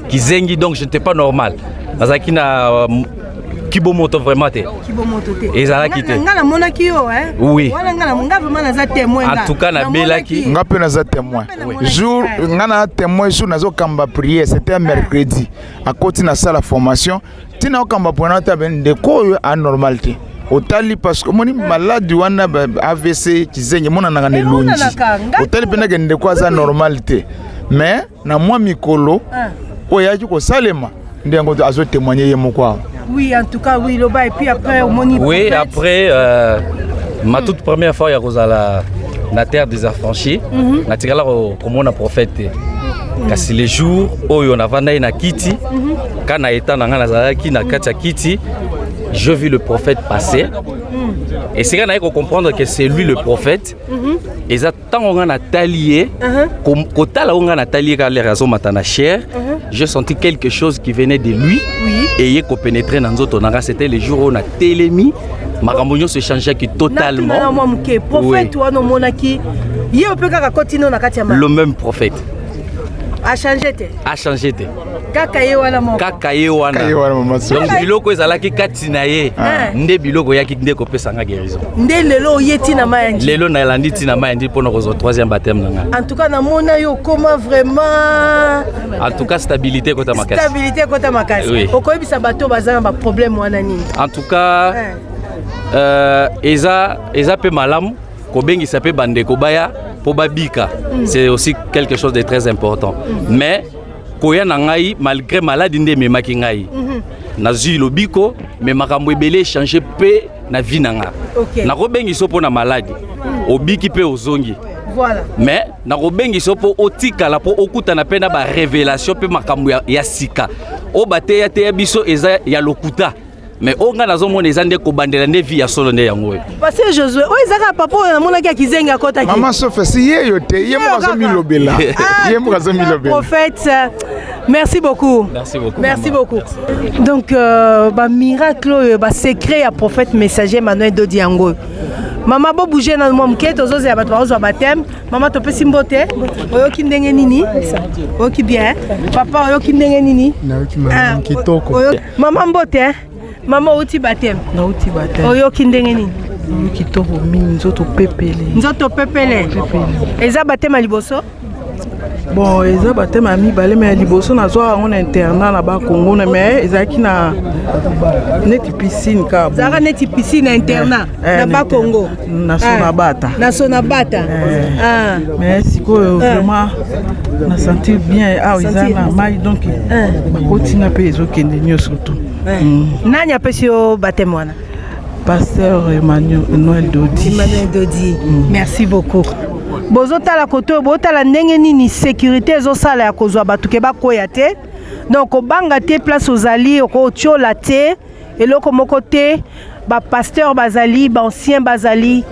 Kizengi, donc je n'étais pas normal. Nazaki na Kibomoto vraiment. Et ça a quitté. Oui. En tout cas, na Belaki. Nga pe naza témoin. Jour, nga na témoin jour nazo kamba prier, c'était un mercredi. À côté na salle de formation, tina kamba pour na ta ben de ko anormalité. Otali parce que moni malade wana AVC Kizengi mona na ngane lungi. Otali pena gende ko za normalité. Mais na moi mikolo oyaji ko salema ndengo azo témoigner yemo kwa. Oui, en tout cas, oui, Loba. Et puis après, au Moni. Oui, après, ma toute première fois, il y a la terre des affranchis. Na tigala comme on a prophète. Kasi les jours où on a vendu na Kiti, quand on a été dans la Kiti, je vis le prophète passer. Et c'est quand on a comprendre que c'est lui le prophète. Et ça, tant on a talié, comme on a talié quand les raisons matana cher, j'ai senti quelque chose qui venait de lui. Et il a pénétré dans notre onara. C'était les jours où on a télémis. Ma ramonion se changeait totalement. Le même prophète. A changé. A changé. Kakaye wana. Donc biloko ezalaki katina ye. Nde biloko yaki nde kopesa nga guérison. Nde lelo yeti na mayandi. Lelo na landi tina mayandi pour notre troisième baptême nanga. En tout cas na mona yo comment vraiment. En tout cas stabilité kota makasi. Stabilité kota makasi. Oui. Okoyebisa bato bazana ba problème wana nini. En tout cas eza pe malamu ko bengi sape bande ko baya po babika. C'est aussi quelque chose de très important. Mais koya na ngai malgré maladie nde memaki ngai. Nazui lobiko mais makambo ebele changer pe na vie nanga. Na ko bengi so po na maladie. Obiki pe ozongi. Voilà. Mais na ko bengi so po otika la po okuta na pena ba révélation pe makambo ya sika. O bate ya te biso eza ya lokuta. Mais on a nazo mona ezande ko bandela ne vie ya solo nde yango. Parce que Josué, o ezaka papa na mona ki Kizengi akota ki. Maman Sophie, si ye te, ye mo kazo milobela. Ye mo kazo milobela. Prophète, merci beaucoup. Merci beaucoup. Merci beaucoup. Donc ba miracle ba secret ya prophète messager Emmanuel Dodi yango. Maman bo bouger na mo mketo zoze ya bato bazo baptême. Maman to pesi mbote. Oyoki ndenge nini? Oyoki bien. Papa oyoki ndenge nini? Na oyoki maman kitoko. Maman mbote. Maman uti baptême. Na uti baptême. Oyoki ndenge nini? Kitoko mingi nzoto pepele. Nzoto pepele. Eza baptême à liboso? Bon, eza baptême à mibale mais à liboso na zo on internat na ba Congo mais ezaki na neti piscine ka. Zara neti piscine internat na ba Congo. Na Sonabata. Na Sonabata. Mais siko vraiment na sentir bien eza na mai donc ba continue pe ezokende nyoso surtout. Nani apesi yo baptême wana? Pasteur Emmanuel Dodi. Emmanuel Dodi. Merci beaucoup. Bozotala koto botala ndenge nini sécurité ezosala ya kozwa bato ke bakoya te. Donc obanga te place ozali okotiola te eloko moko te ba pasteur bazali ba ancien bazali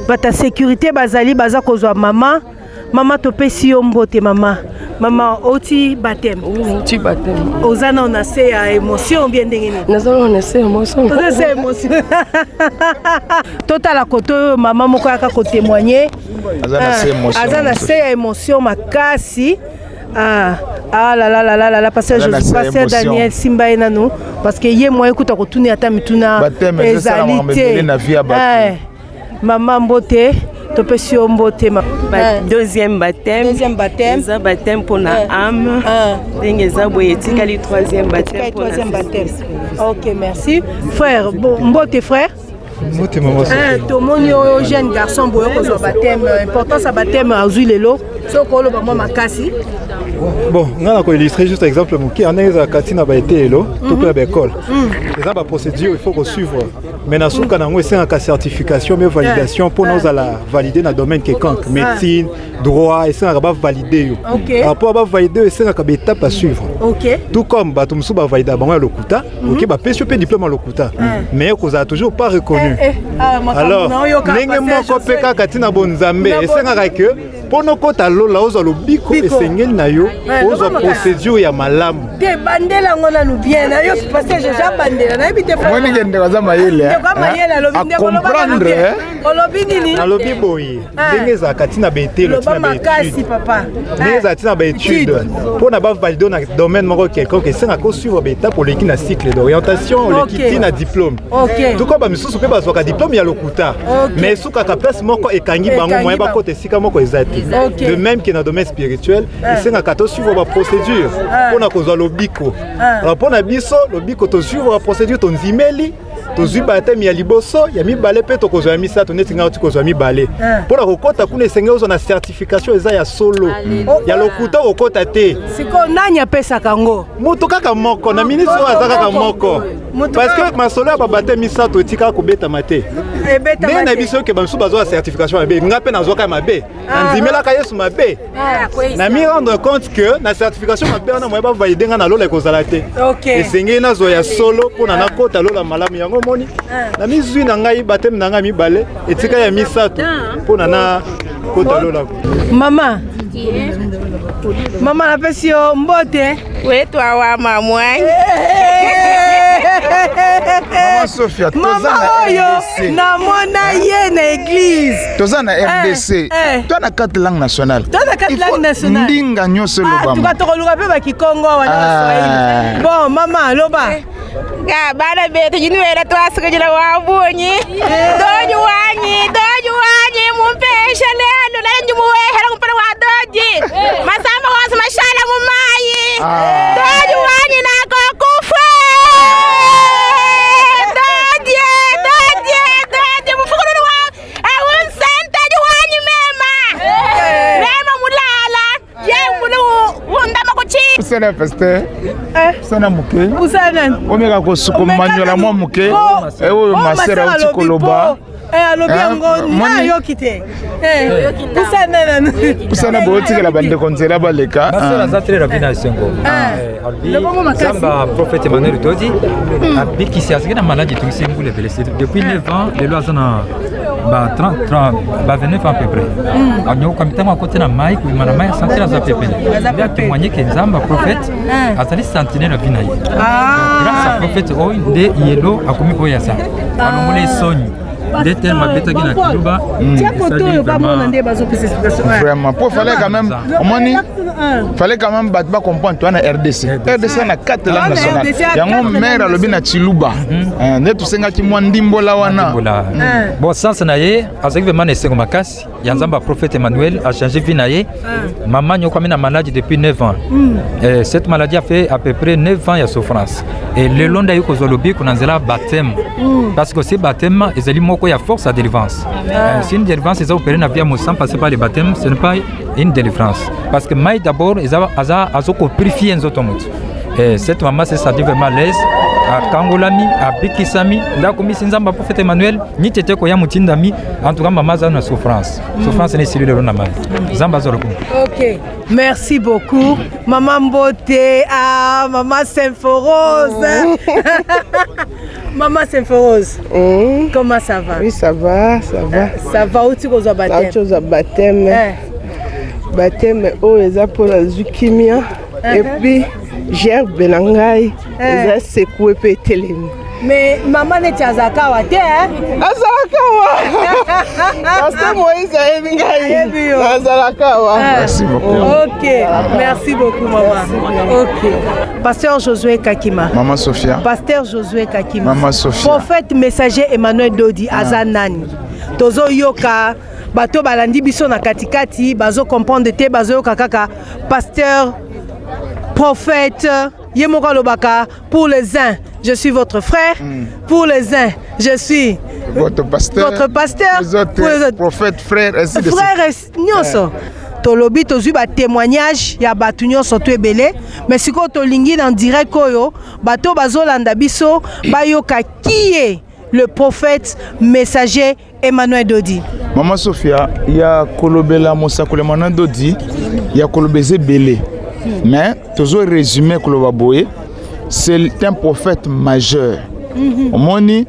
bata sécurité bazali baza kozwa mama topesi yo mbote mama oti baptême. Oti baptême. Ozana on a se ya émotion bien ndenge nini? Nazana on a se émotion. C'est émotion. Total koto maman moko aka ko témoigner. Azana se ya émotion makasi. Ah la pasteur Daniel Simba enano parce que yé moi écoute ko tuni ata mituna ezalité. Maman mbote topesi mbote deuxième baptême. Ça baptême pour la âme. Dengeza boyetika le troisième baptême pour la. OK, merci. Frère, mbote frère. Mbote maman. Tomoni jeune garçon boyo ko baptême, importance à baptême azui lelo. Soko lo ba moi makasi. Bon, on a illustré juste exemple moki en eza katina ba été elo tout la école. Les ba procédure il faut qu'on suivre. Mais na souka nango c'est un certification mais validation pour nous à la valider dans domaine quelconque médecine, droit et c'est un ba valider yo. Pour ba valider c'est un étape à suivre. Tout comme ba tumsu ba valider ba lokuta, OK ba pèse pe diplôme lokuta. Mais ko za toujours pas reconnu. Alors, ndenge moko peka katina bonzambe et c'est un que Pono kota lola ozo lobiko esengeli na yo ozo procédure ya malamu. Te bandela ngona nu bien na yo pasteur Jean bandela na bité frère. Moni ngende kaza mayele. A comprendre. Olobi nini? Alobi boye. Ndenge za katina betelo tina makasi papa. Ndenge za tina étude. Pona ba valider na domaine moko quelqu'un que c'est ko suivre beta pour l'équipe na cycle d'orientation, l'équipe na diplôme. Tout comme ba misusu pe ba soka diplôme ya lokuta. Mais suka ka place moko ekangi bango moyen ba kote sika moko ezati. De même que dans le domaine spirituel, c'est un cadeau suivre la procédure. Pour na kozwa lobiko. Alors pour na biso lobiko to suivre la procédure ton zimeli. Tozu baptême ya liboso ya mibale pe to kozwa misa to netinga to kozwa mibale. Pour na kokota kuna esenga ozo na certification eza ya solo. Ya lokuta okota te. Siko nani apesa kango? Mutu kaka moko na ministre azaka kaka moko. Parce que ma solo ya baptême misa to tika ko beta mate. Mais na biso ke bansu bazo certification mabe ngape na zoka mabe. Nzimela ka Yesu mabe. Na mi rendre compte que na certification mabe na moya ba valider nga na lola kozala te. Esenga na zo ya solo pona na kota lola malamu yango moni. Na mizui na ngai baptême na ngai mibale etika ya misato pona na kota lola. Mama. Mama napesi yo mbote. Wetu awa mamwani. Mama Sophia, Mama oyo namona ye na église. Toza na RDC. Toi na 4 langues nationales. Toi na 4 langues nationales. Ndinga nyonso loba. Tu vas te relouer pe ba Kikongo wana Swahili. Bon, mama loba. Ga bana bete jinwera twasika jira wabonyi. Doju wanyi mumpesha lelo la njumu hera kumpara wa doji. Masamba wansi mashala mumayi. Doju wanyi na kokufa. Doji mufukuru wa awun santa juwanyi mema. Mema mulala. Ye mulu wundama kuchi. Usana pasteur. Usana muke. Usana. Omeka kosuko manyola mwa muke. Ewo masera utikoloba. Alobi yango na yokite. Usana. Usana boti la bande konzela baleka. Masera zatre ravina sengo. Samba prophète Emmanuel Dodi. Abiki si asina maladi tu sembule blessé depuis 9 ans les lois zona ba 30 29 ans à peu près. Agno kamita à côté na mai ku mana mai sentir za pepe. Il a témoigné que Nzamba prophète azali sentinelle na vinayi. Grâce à prophète o de yelo akomi oyasa. Alomole sonyi. Vraiment, pour fallait quand même, fallait quand même battre comprendre toi na RDC. RDC na 4 langues nationales. Yango mère alobi na Chiluba. Ne tout senga ki mwa ndimbola wana. Bon sens na ye, azaki vraiment esengo makasi. Ya Nzamba prophète Emmanuel a changé vie na ye. Maman nyoko mina maladie depuis 9 ans. Cette maladie a fait à peu près 9 ans ya souffrance. Et le long d'ailleurs qu'on lobi qu'on anzela baptême. Parce que c'est baptême ezali moko ya force à délivrance. Si une délivrance est opérée na via sans passer par le baptême, ce n'est pas une délivrance. Parce que maï d'abord azoko purifier un autre monde. Et cette maman c'est ça dit vraiment l'aise. À Kangolami, à Bikisami, là comme ici Nzamba prophète Emmanuel, ni tete ko ya mutindami, en tout cas maman a une souffrance. Souffrance n'est celui de l'onama. Nzamba zoloko. OK. Merci beaucoup. Maman Mbote, maman Symphorose. Maman Symphorose. Comment ça va? Oui, ça va, ça va. Ça va où tu vas au baptême? Ça chose à baptême. Baptême oh eza pour la zukimia et puis gerbe na ngai eza secoué pe telemi. Mais maman ne tiazaka wa te azalaka wa Pasteur Moïse ayebi azalaka wa. Merci beaucoup. OK, merci beaucoup maman. OK. Pasteur Josué Kakima. Maman Sophia. Pasteur Josué Kakima. Maman Sophia. Prophète messager Emmanuel Dodi azanani. Tozo yoka bato balandi biso na katikati bazo comprendre te bazo yoka kaka pasteur prophète Yemoko Lobaka. Pour les uns je suis votre frère. Pour les uns je suis votre pasteur. Les autres, pour les autres prophètes frères ainsi de suite. Frères nyonso. Tolobi tozu ba témoignage ya batu nyonso to ebele mais siko tolingi en direct koyo bato bazolanda biso bayoka kié le prophète messager Emmanuel Dodi. Maman Sophia, il y a kolobela mosakole Emmanuel Dodi, il y a kolobeze belé. Mais toujours résumé kolobaboye, c'est un prophète majeur. Omoni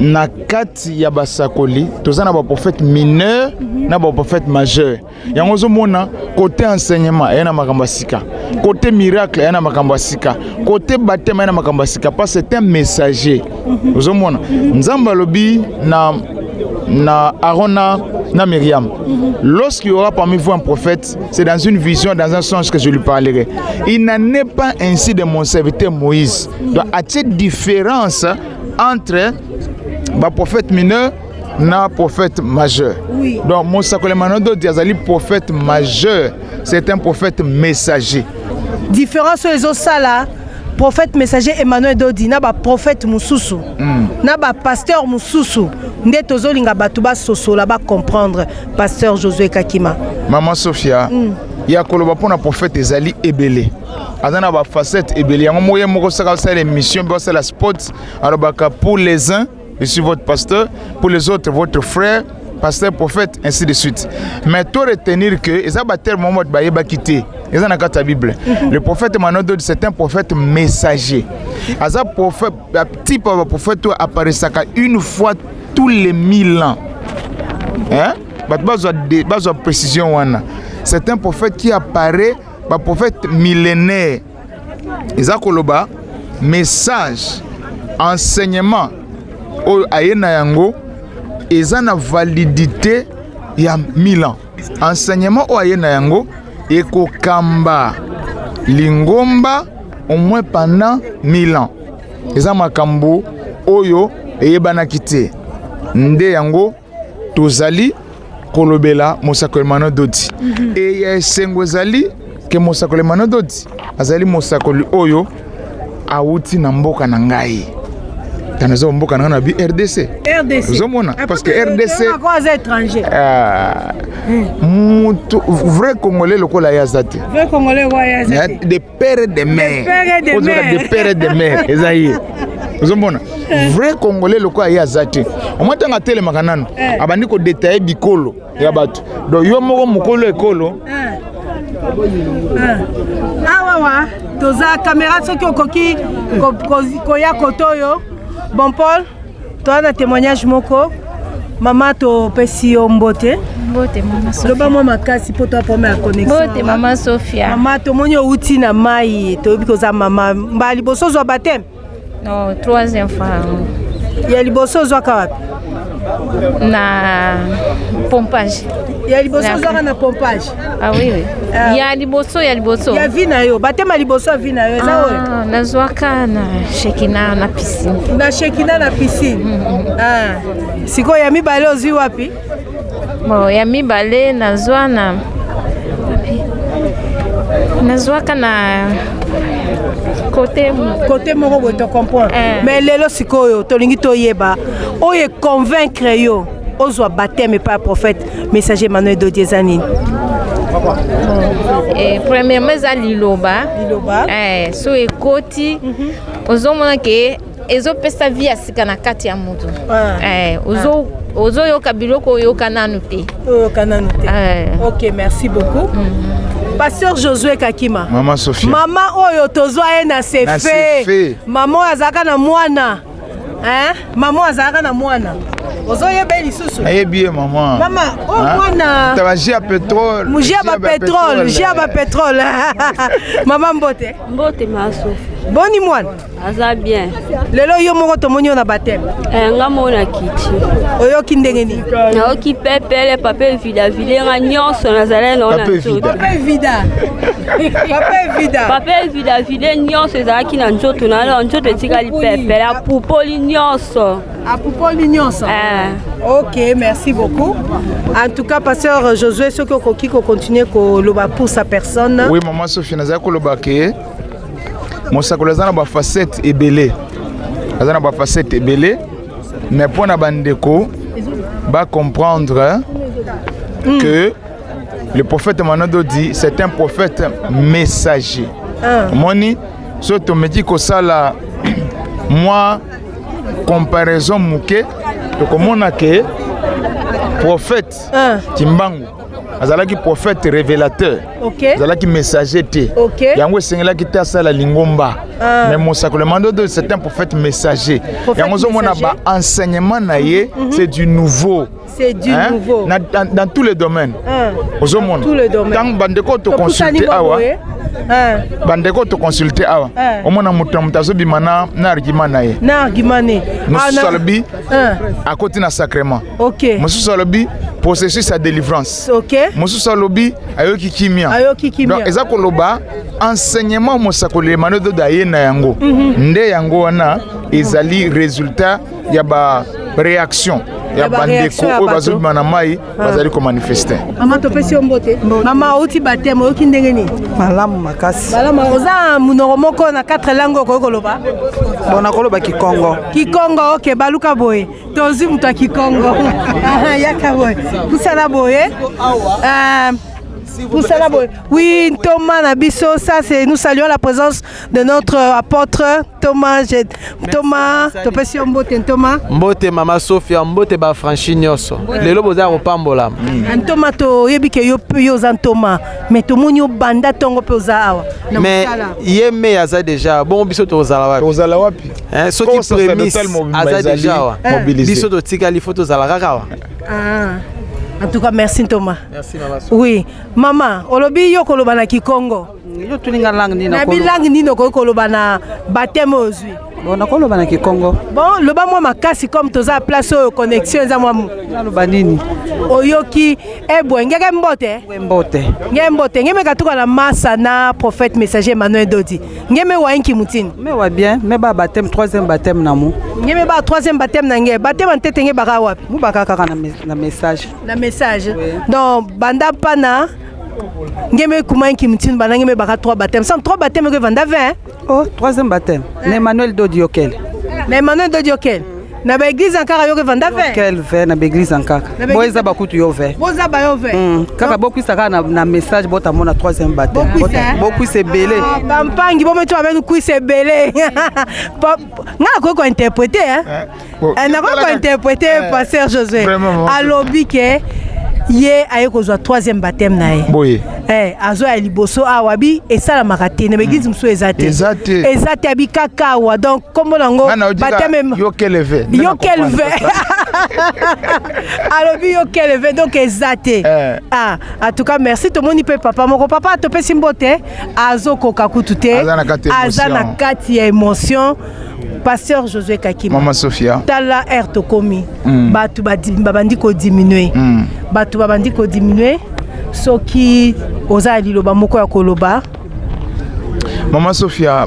na kati ya basakoli toza na ba prophète mineur na ba prophète majeur yango zomona côté enseignement yana makambo sika côté miracle yana makambo sika côté baptême yana makambo sika parce que c'est un messager zomona nzamba lobi na Arona na Myriam. Lorsqu'il y aura parmi vous un prophète, c'est dans une vision, dans un songe que je lui parlerai. Il n'en est pas ainsi de mon serviteur Moïse. Donc, à cette différence entre le prophète mineur et le prophète majeur. Oui. Donc, mon Sakolemanodo Diazali, prophète majeur, c'est un prophète messager. Différence sur les autres là. Prophète messager Emmanuel Dodi na ba prophète mususu na ba pasteur mususu nde tozolinga batu ba sosola ba comprendre pasteur Josué Kakima. Maman Sophia ya koloba pona prophète ezali ebele azana ba facette ebele yango moye moko saka sa l'émission ba sa la spot alobaka pour les uns je suis votre pasteur, pour les autres votre frère, pasteur, prophète, ainsi de suite. Mais tout retenir que ils ont tellement de baye ba quitter. Ils ont la Bible. Le prophète Emmanuel Dodi c'est un prophète messager. Asa prophète type de prophète apparaît une fois tous les 1000 ans. Hein? Base de précision wana. C'est un prophète qui apparaît, un prophète millénaire. Ils ont koloba message, enseignement au ayena yango. Ils ont la validité il y a 1000 ans. Enseignement au ayena yango et kokamba lingomba au moins pendant 1000 ans. Ils ont makambo oyo et banakite. Nde yango tozali kolobela Mosakoli Emmanuel Dodi. Et ya sengozali ke Mosakoli Emmanuel Dodi azali Mosakoli oyo awuti na mboka na ngai. Tanazo mboka na bi RDC. Vous omona parce que RDC étranger. Vrai Congolais lokola yazate. Vrai Congolais wa yazate. Des pères et des mères. Des pères et des mères. Ezaïe. Vous omona vrai Congolais lokola yazate. Omotanga tele makanano. Abandi ko détailler bikolo ya batu. Do yo moko mokolo ekolo. Awa toza caméra soki okoki koya kotoyo. Bon Paul, toi as un témoignage moko. Maman to pesi mbote. Mbote maman Sophia. Loba mama kasi pour toi première connexion. Mbote maman Sophia. Maman to monyo uti na mai to bikoza mama mba liboso zo baptême. Non, troisième fois. Ya liboso zo kawapi. Na pompage. Ya liboso zo na pompage. Ah oui oui. Ya liboso Ya vina yo baptême liboso vina yo eza oyo. Na zwaka na Shekina na piscine. Na Shekina na piscine. Ah. Siko ya mibale ozi wapi? Bon, ya mibale na zwana. Na zwaka na côté moko to comprendre. Mais lelo sikoyo tolingi toyeba oye convaincre yo ozwa baptême par prophète messager Emmanuel Dodi ezanini. Premièrement za liloba. So ekoti ozomona ke ezopesa vie asika na kati ya mutu. Ozo yoka biloko yoka nanu te. OK, merci beaucoup. Pasteur Josué Kakima. Maman Sophia. Maman oyo tozwa na sefe. Maman azaka na mwana. Hein? Maman azaka na mwana. Ozo yebe lisusu. Ayebi maman. Mama, mwana. Tabaji pétrole. Mujia ba pétrole. Maman mbote. Mbote ma Sophia. Boni mwana. Aza bien. Lelo yo moko tomoni na baptême. Nga mona kiti. Oyo kindenge ni. Na oki pepele pape vida vilenga nyonso nazala na ona nzoto. Pape vida. Pape vida vile nyonso ezalaki na nzoto na lo nzoto etikali pepele apupoli nyonso. Apupoli nyonso. OK, merci beaucoup. En tout cas, pasteur Josué, ce que koki ko continuer ko loba pour sa personne. Oui, maman Sophie naza ko loba ke Mosakoli azana ba facette ebele. Azana ba facette ebele, mais pour na bandeko ba comprendre que le prophète Emmanuel Dodi c'est un prophète messager. Moni soto meti ko sala moi comparaison muke to komona ke prophète Timbangu azalaki prophète révélateur. OK. Azalaki messager te. OK. Yango esengela ki ta sala lingomba. mais mosakolemba ndoto c'est un prophète messager yango ozomona enseignement na ye c'est du nouveau. C'est du nouveau. Dans tous les domaines. Dans tous les domaines. Tant bandeko to consulter awa. Bandeko to consulter awa. Omona mutazo bimana na argument na ye. Na argument ne. Mosusalbi à côté na sacrement. OK. Mosusalbi processus à délivrance. OK. Mosusalbi ayoki kimia. Ayoki kimia. Donc eza koloba enseignement mosakolema no do daye na yango. Nde yango wana ezali résultat ya ba réaction. Ya bandeko oyo bazobima na mai bazali ko manifester. Mama topesi ombote. Mama outi batemo oki ndenge ni. Malamu makasi. Malamu oza munoko moko na 4 langues ko koloba. Bona koloba Kikongo. Kikongo OK baluka boye. Tozi mutu a Kikongo. Yaka boye. Kusala boye. Oui, Thomas Nabiso, ça c'est nous saluons la présence de notre apôtre Thomas. Thomas, Thomas. Mbote Mama Sophia, Mbote ba franchi nyoso. Lelo boza kopambola. Thomas to yebi ke yo za Thomas, mais to monyo banda tongo pe oza awa. Mais yeme aza déjà bon biso to zala wapi. To zala wapi? Hein, so qui prémisse aza déjà mobilisé. Biso to tika li photo zala kaka. En tout cas, merci Thomas. Merci Maman. Oui, maman, olobi yo koloba na Kikongo. Yo tuninga langue ni na koloba. Na bilangue ni no koloba na baptême ozwi. Bon, na koloba na Kikongo. Bon, loba moi makasi comme toza place au connexion za moi. Loba nini? Oyoki ebwe ngeke mbote. Mbote. Ngembote, ngeme katuka na massa na prophète messager Emmanuel Dodi. Ngeme wa inki mutini. Me wa bien, me ba baptême 3e baptême na mu. Ngeme ba 3e baptême na nge. Baptême ntete nge baka wapi? Mu baka kaka na message. Na message. Donc banda pana ngeme kuma inki mutini bana ngeme baka 3 baptêmes. Sans 3 baptêmes que vanda 20. Oh, 3e baptême. Emmanuel Dodi Okel. Emmanuel Dodi Okel. Na ba église ankara yo ke vanda 20. Quel ve na ba église ankara. Boza bakutu yo ve. Boza ba yo ve. Kaka boku saka na message bota mona 3e baptême. Boku c'est belé. Pampangi bo meto avec ku c'est belé. Nga ko interpréter hein. Na ko interpréter pasteur Josué. Alobi ke ye aye kozwa 3e baptême na ye. Boye. Azo ya liboso awabi esala makate na église muso ezate. Ezate abi kaka wa donc comme nango baptême yo keleve. Yo keleve. Alobi yo keleve donc ezate. En tout cas merci to moni pe papa moko papa to pe simbote azo koka kutute. Azana kati ya émotion. Pasteur Josué Kakima. Maman Sophia. Tala air to komi. Batu babandi ko diminuer. Batu babandi ko diminuer. Soki oza liloba moko ya koloba. Maman Sophia,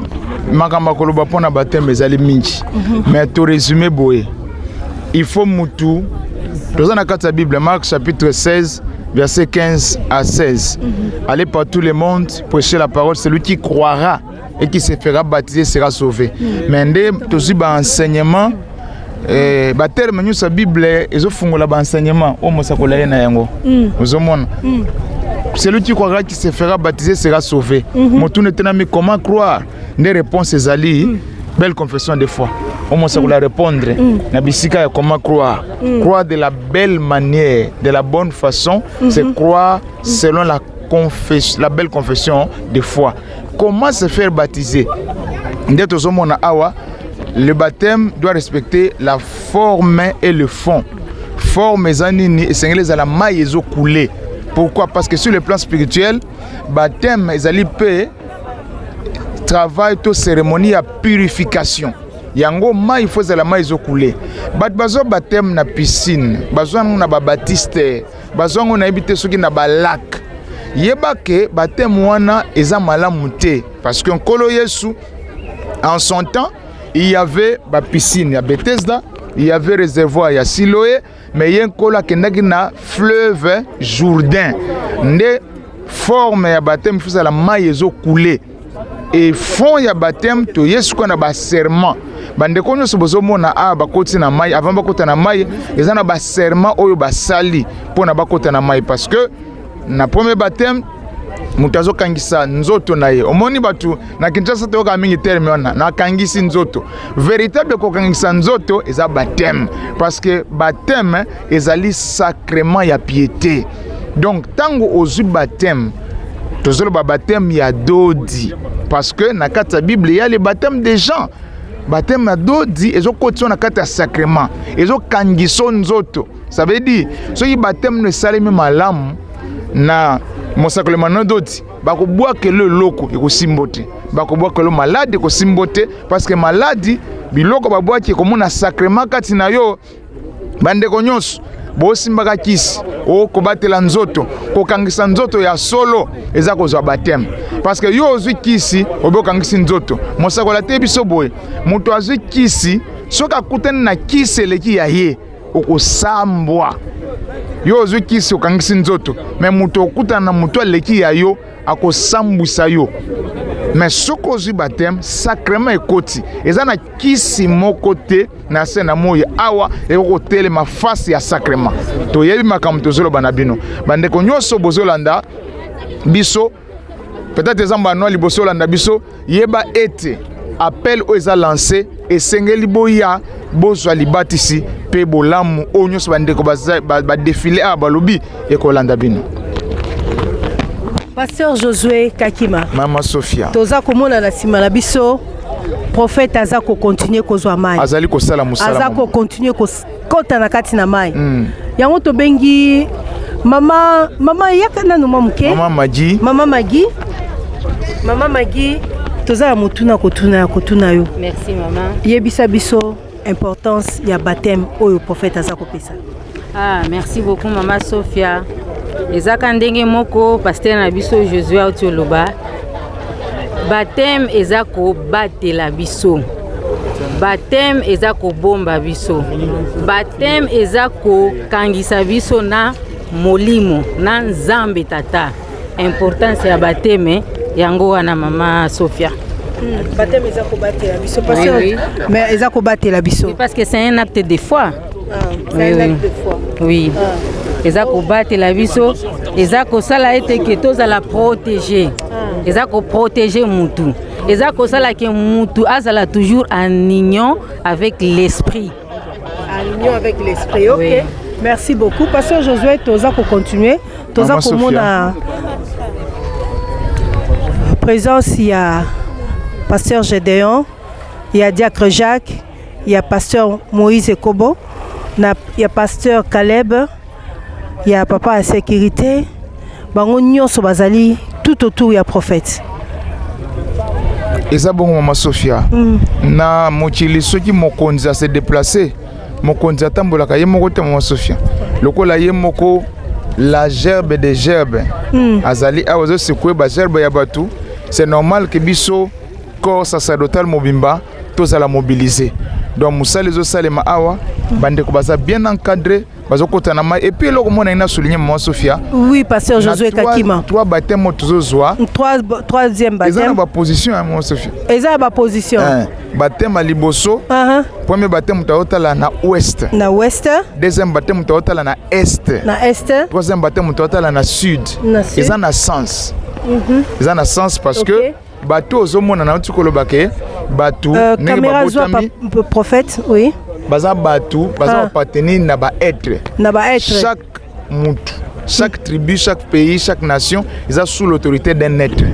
makamba koloba pona baptême ezali mingi. Mais to résumer boye. Il faut mutu. Dans la carte de la Bible, Marc chapitre 16, verset 15 à 16. Allez par tout le monde, prêcher la parole, celui qui croira et qui se fera baptiser sera sauvé. Mais ndé aussi ba enseignement terme nous sa Bible ezo fungola ba enseignement o mosakola na yango. Ozomona. Celui qui croira qui se fera baptiser sera sauvé. Motu netenami comment croire? Des réponses ezali belle confession de foi. On m'a répondre. Nabisika comment croire? Croire de la belle manière, de la bonne façon, c'est croire selon la belle confession de foi. Comment se faire baptiser? Le baptême doit respecter la forme et le fond. Forme zanini et sengles à la maille coulée. Pourquoi? Parce que sur le plan spirituel, baptême ezali pe travail to cérémonie à purification. Yango mai faut la mai couler. Bazo baptême na piscine, bazo na ba baptiste, bazo na habité soki na ba lac. Yeba ke baptême wana eza malamu te parce que nkolo Yesu en son temps, il y avait ba piscine à Bethesda, il y avait réservoir à Siloé, mais il y a nkolo kendaki na fleuve Jourdain. Nde forme ya baptême faut la mai couler. Et fond ya baptême to Yesu ko na ba serment. Bandeko nyonso bozomona bakoti na mai avant bakota na mai eza na ba serment oyo basali pona bakota na mai parce que na premier baptême mutazo kangisa nzoto na ye omoni batu na Kinshasa to ka mingi terme wana na kangisi nzoto véritable ko kangisa nzoto eza baptême parce que baptême ezali sacrement ya piété donc tango ozu baptême tozoloba baptême ya dodi parce que na kati ya Bible il y a les baptêmes des gens. Baptême ya dodi ezokotisa na kati ya sacrement ezokangisa nzoto. Ça veut dire soki baptême ne salemi malamu na mosakolema na dodi bakobwaka le loko ekosimbote bakobwaka le malade ekosimbote parce que maladi biloko babwaki ekomona sacrement kati na yo bandeko nyonso bosimbaka kisi kobatela nzoto kokangisa nzoto ya solo eza kozwa baptême parce que yo ozwi kisi obokangisi nzoto mosakola te biso boye moto azwi kisi soki akutani na kisi eleki ya ye okosambwa yo ozwi kisi okangisi nzoto me moto okutana na moto aleki ya yo akosambwisa yo mais soki ozwi baptême sacrement ekoti eza na kisi moko te na se na moi awa ekokotelema face ya sacrement toyebi makambo tozoloba na bino bandeko nyonso bozolanda biso peut-être eza mbano liboso olanda biso yeba ete appel oyo eza lancé esengeli boya bozwa libatisi mpe bolamu oyo nyonso bandeko badefile awa balobi ekolanda bino. Pasteur Josué Kakima. Mama Sophia. Toza komona na sima na biso prophète aza ko continuer kozwa mai. Azali ko sala musala. Aza ko continuer ko kota na kati na mai. Yango to bengi mama yakana no mamuke. Mama Magi. Mama Magi toza ya mutuna kotuna yo. Merci maman. Yebisa biso importance ya baptême oyo prophète aza ko pesa. Ah merci beaucoup Mama Sophia. Ezaka ndenge moko pasteur na biso Josué Autioloba baptême ezako batela biso baptême ezako bomba biso baptême ezako kangisa biso na molimo na nzambe tata importance ya baptême yango wana Mama Sophia. Baptême ezako batela biso parce que mais ezako batela biso parce que c'est un acte de foi. C'est un acte de foi. Oui. Ezako batela biso ezako sala ete ke tozala protéger ezako protéger mutu ezako sala ke mutu azala toujours en union avec l'esprit. En union avec l'esprit. OK. Oui. Merci beaucoup pasteur Josué toza ko continuer toza ko mona présence il y a pasteur Gédéon, il y a diacre Jacques, il y a pasteur Moïse Ekobo, il y a pasteur Caleb, il y a papa à sécurité, bango nyonso bazali tout autour il y a prophète. Eza bongo Mama Sophia. Na mochili soki mokonzi a se déplacer, mokonzi atambolaka ye moko te Mama Sophia. Lokola ye moko la gerbe des gerbes. Azali awazo sekwe ba gerbe ya batu. C'est normal que biso corps sacerdotal mobimba tous à la mobiliser. Donc Moussa les osalema awa bande ko baza bien encadré bazo kota na mai et puis loko mona ina souligner Maman Sophia. Oui pasteur Josué Kakima. Trois baptêmes tozozwa. Troisième baptême. Eza ba position à Maman Sophia. Eza ba position. Baptême à liboso. Premier baptême taotala na ouest. Na ouest. Deuxième baptême taotala na est. Na est. Troisième baptême taotala na sud. Eza na sens. Eza na sens parce que bateau ozomona na tukoloba ke bateau caméra zoa prophète oui baza bateau baza appartenir na ba être chaque mutu chaque tribu chaque pays chaque nation ils sont sous l'autorité d'un être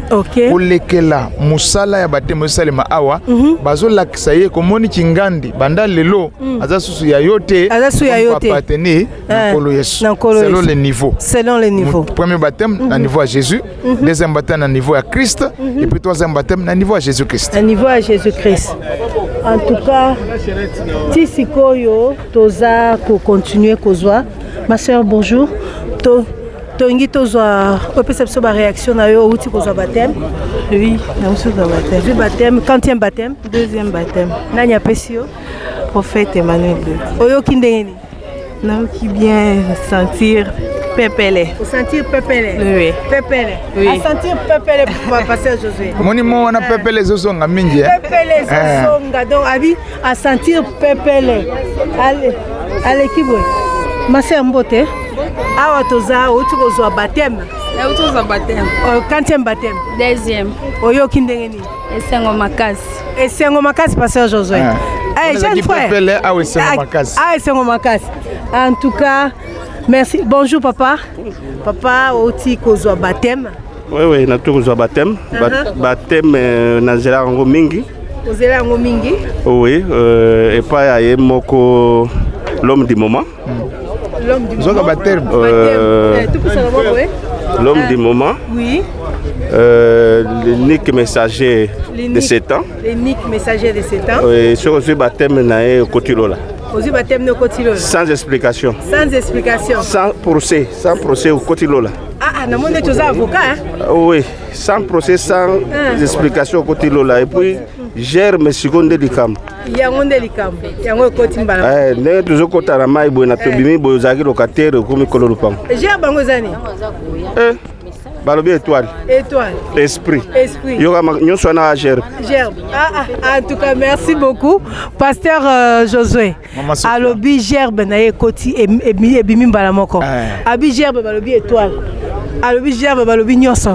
pour lesquels musala ya batemo salema awa bazo lakisa ye komoni kingandi banda lelo aza susu ya yote appartenir na kolo Yesu selon les niveaux premier baptême na niveau à Jésus deuxième baptême na niveau à Christ et puis troisième baptême na niveau à Jésus Christ à niveau à Jésus Christ. En tout cas tisikoyo toza ko continuer kozwa ma sœur bonjour Tongi tozwa opesa ba réaction na yo outi kozwa baptême. Oui, na kozwa baptême. Du baptême, quantième baptême? Deuxième baptême. Nani apesi yo? Prophète Emmanuel. Oyo kindengeni. Na qui bien sentir pepele. Sentir pepele. Oui. Pepele. Oui. À sentir pepele pour passer Josué. Moni mo na pepele zozonga mingi. Pepele zozonga donc abi à sentir pepele. Allez kiboy. Ma sœur Mbote. Awa toza outi kozwa baptême. Outi kozwa baptême. Quantième baptême? Deuxième. Oyo kindengeni. Esengo makasi. Esengo makasi pasteur Josué. Jeune frère. Pepele a esengo makasi. Esengo makasi. En tout cas, merci. Bonjour papa. Papa outi kozwa baptême. Oui, na tout kozwa baptême. Baptême na zela ngo mingi. Ozela ngo mingi? Oui, et pas ya moko l'homme du moment. L'homme du moment. Baptême. L'homme du moment. Oui. L'unique messager de 7 ans. L'unique messager de 7 ans. Oui, sur ce baptême na Kotilola. Ozu baptême no Kotilola. Sans explication. Sans explication. Sans procès au Kotilola. Ah, na monde tu es avocat hein? Oui, sans procès, sans explication au Kotilola. Et puis germe seconde likam. Yango likam. Yango kotimbala. Ne tuzo kotana mai boy na tobimi boy zaki locataire ko mikolo lupam. Gerbe bango zani. Balobi étoile. Étoile. Esprit. Esprit. Yoga nyonso na gerbe. Gerbe. En tout cas, merci beaucoup, Pasteur Josué. Alobi gerbe na ye koti e bimi mbala moko. Abi gerbe balobi étoile. Alobi gerbe balobi nyonso.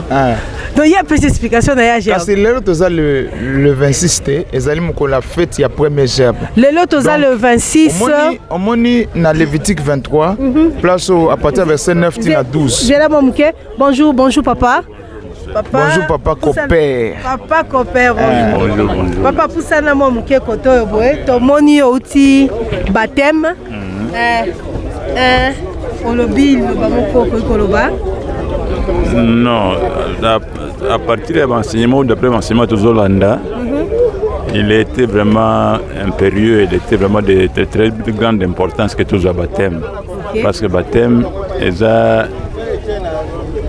Donc il y a plus d'explications d'ailleurs. Parce que l'autre le 26 ezali moko la fête ya premier gerbe. L'autre le 26. On moni na Lévitique 23 place à partir du verset 9 à 12. Bonjour, bonjour papa. Bonjour papa Copère. Papa Copère, bonjour. Papa Poussana momuke koto boye to moni outi baptême. Olobi bamoko koloba. Non, à partir de l'enseignement, d'après l'enseignement de Zolanda, il était vraiment impérieux, il était vraiment de très grande importance que tout le baptême. Parce que le baptême,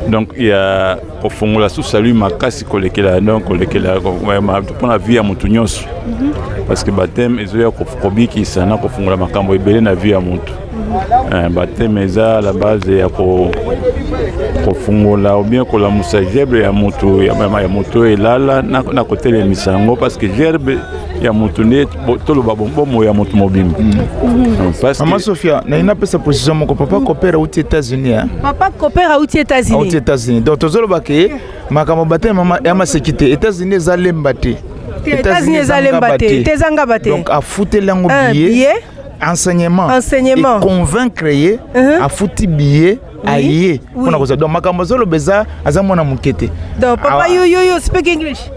donc il y a au fond la sous-salut makasi kolekela donc kolekela pour la vie à Montunyos. Parce que le baptême, il y a kobiki sana ko fongola makambo ebele na vie à Montu. Baptême est à la base ya ko fungola ou bien ko la musa gerbe ya moto ya mama ya moto elala na côté le misango parce que gerbe ya moto ne to lo babombo ya moto mobimba. Maman Sophia, na ina pesa position moko papa Copère aux États-Unis hein. Papa Copère aux États-Unis. Aux États-Unis. Donc tozolo bake makamo baptême mama ya masekité États-Unis za lembate. États-Unis za lembate. Tezanga bate. Donc a fouté lango billet. Enseignement et convaincre à fouti billet aïe on a besoin donc makambo beza azamona mukete donc papa you speak English.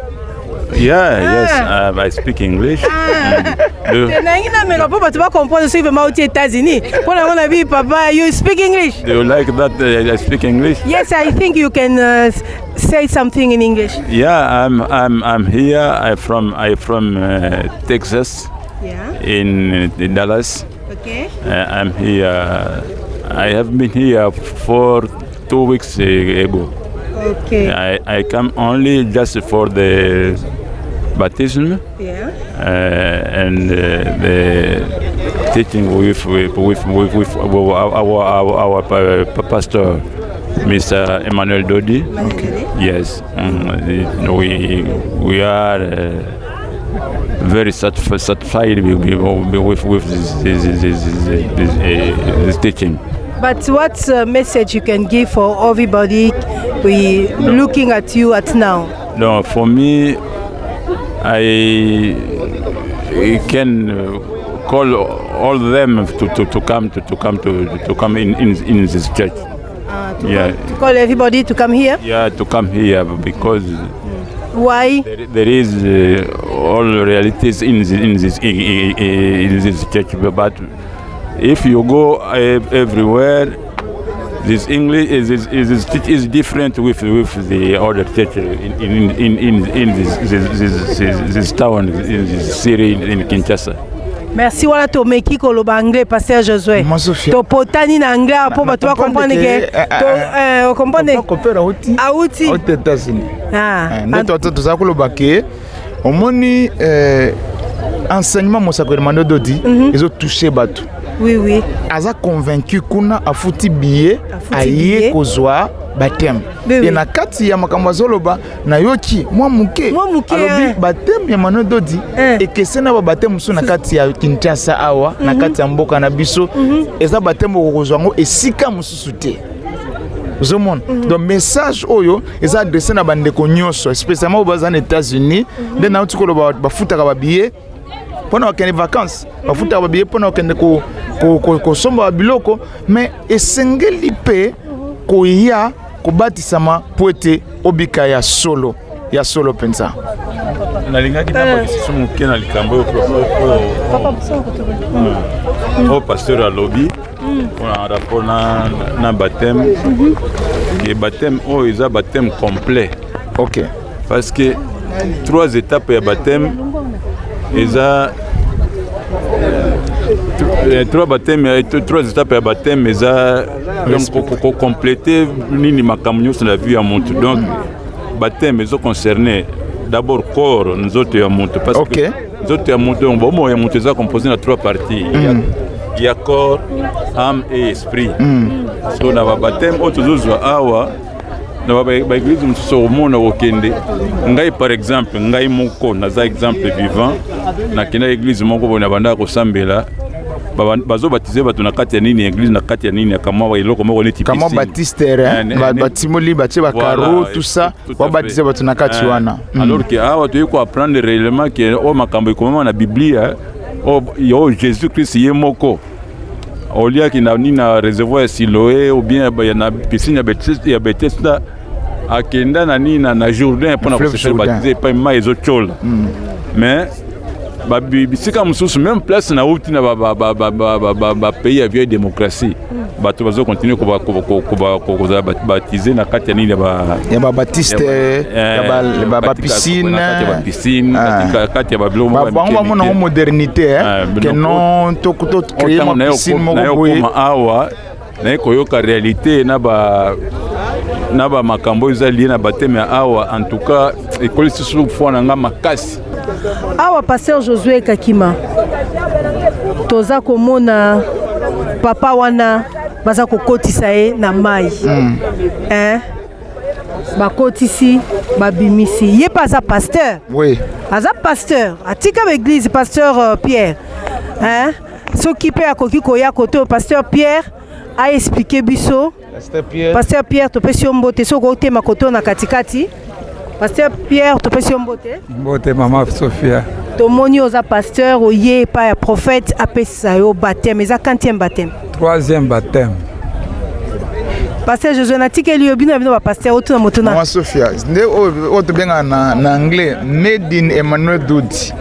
Yes, I speak English. Tenangina mais papa tu vas comprendre ce que aux États-Unis. Pour la mon avis papa you speak English. Do you like that I speak English? Yes, I think you can say something in English. Yeah, I'm here. I'm from Texas. Yeah. In Dallas. Okay. I'm here. I have been here for 2 weeks ago. Okay. I come only just for the baptism. Yeah. And the teaching with our pastor, Mr. Emmanuel Dodi. Okay. Yes. We are. Very satisfied with this teaching. But what message you can give for everybody looking at you at now? No, for me, I can call all of them to come in this church. To call everybody to come here? Yeah, to come here because. Why? There is all realities in this church, but if you go everywhere, this English is different with the other church in this town, in this city, in Kinshasa. Merci wala to meki koloba anglais pasteur Josué. To potani na anglais pour bato comprendre que to comprendre Copère outi aux États-Unis. Ndeto to za koloba ke omoni enseignement mo sacrement dodi ils ont touché bato. Oui. Aza convaincu kuna afuti billet aye kozwa baptême. Et na kati ya makambo zoloba na yoki mwa muke alobi baptême ya mano dodi et que c'est na baptême musu na kati ya Kinshasa awa na kati ya mboka na biso eza baptême okozwa ngo esika mususu te. Donc message oyo eza adressé na bandeko nyonso spécialement aux États-Unis de na utikolo ba futaka ba billet pendant les vacances ba futaka ba billet pendant ko somba biloko mais esengeli pe ko ya kobatisama po ete obika ya solo penza. Nalingaki na bakisi moke na likambo au pasteur alobi en rapport na baptême et baptême ils ont baptême complet. OK, parce que 3 étapes ya baptême ils ont 3 étapes ya baptême ils ont donc compléter nini makamyo sur la vie à monte. Donc baptême ils ont concerné d'abord corps nous autres ya monte parce que nous autres ya monte bon ya monte ça composé de 3 parties. Il y a corps, âme et esprit. So na baptême autozozo awa na ba église mso mona okende. Ngai par exemple, ngai moko naza exemple vivant na kina église moko bona banda ko sambela bazo baptiser batu na kati ya nini église na kati ya nini kama wa iloko moko leti piscine. Kama baptistere batimoli batie ba carreau tout ça wa baptiser batu na kati wana. Alors que awa tu ko apprendre réellement que o makambo comme na Biblia yo Jésus-Christ yemoko olia ki na nina réservoir Siloé ou bien ya na piscine ya Bethesda akenda na nina na Jourdain pour na se baptiser pas ma ezochola. Mais bisika mususu même place na uti na ba pays à vieille démocratie bato bazo continuer ko baptiser na kati ya nini ya ba baptiste ya ba piscine kati ya ba bilo ba mona modernité que non to créer ma piscine moko boye awa na koyoka réalité na ba makambo ezali na bateme awa en tout cas école sous fona nga makasi. Awa pasteur Josué Kakima toza komona papa wana baza kokotisa ye na mai bakotisi babimisi ye pas aza pasteur. Oui, aza pasteur atika l'église pasteur Pierre soki pe akoki koya koto pasteur Pierre a expliqué biso pasteur Pierre topesi mbote soko tema koto na katikati. Pasteur Pierre, tu peux dire mbote maman Sophia. Tomoni oza pasteur oye pa prophète apesa yo baptême, mais 40e baptême. 3e baptême. Pasteur Josué natike li obino bino ba pasteur otu na motona. Maman Sophia, ndé o to benga na anglais made in Emmanuel Dodi.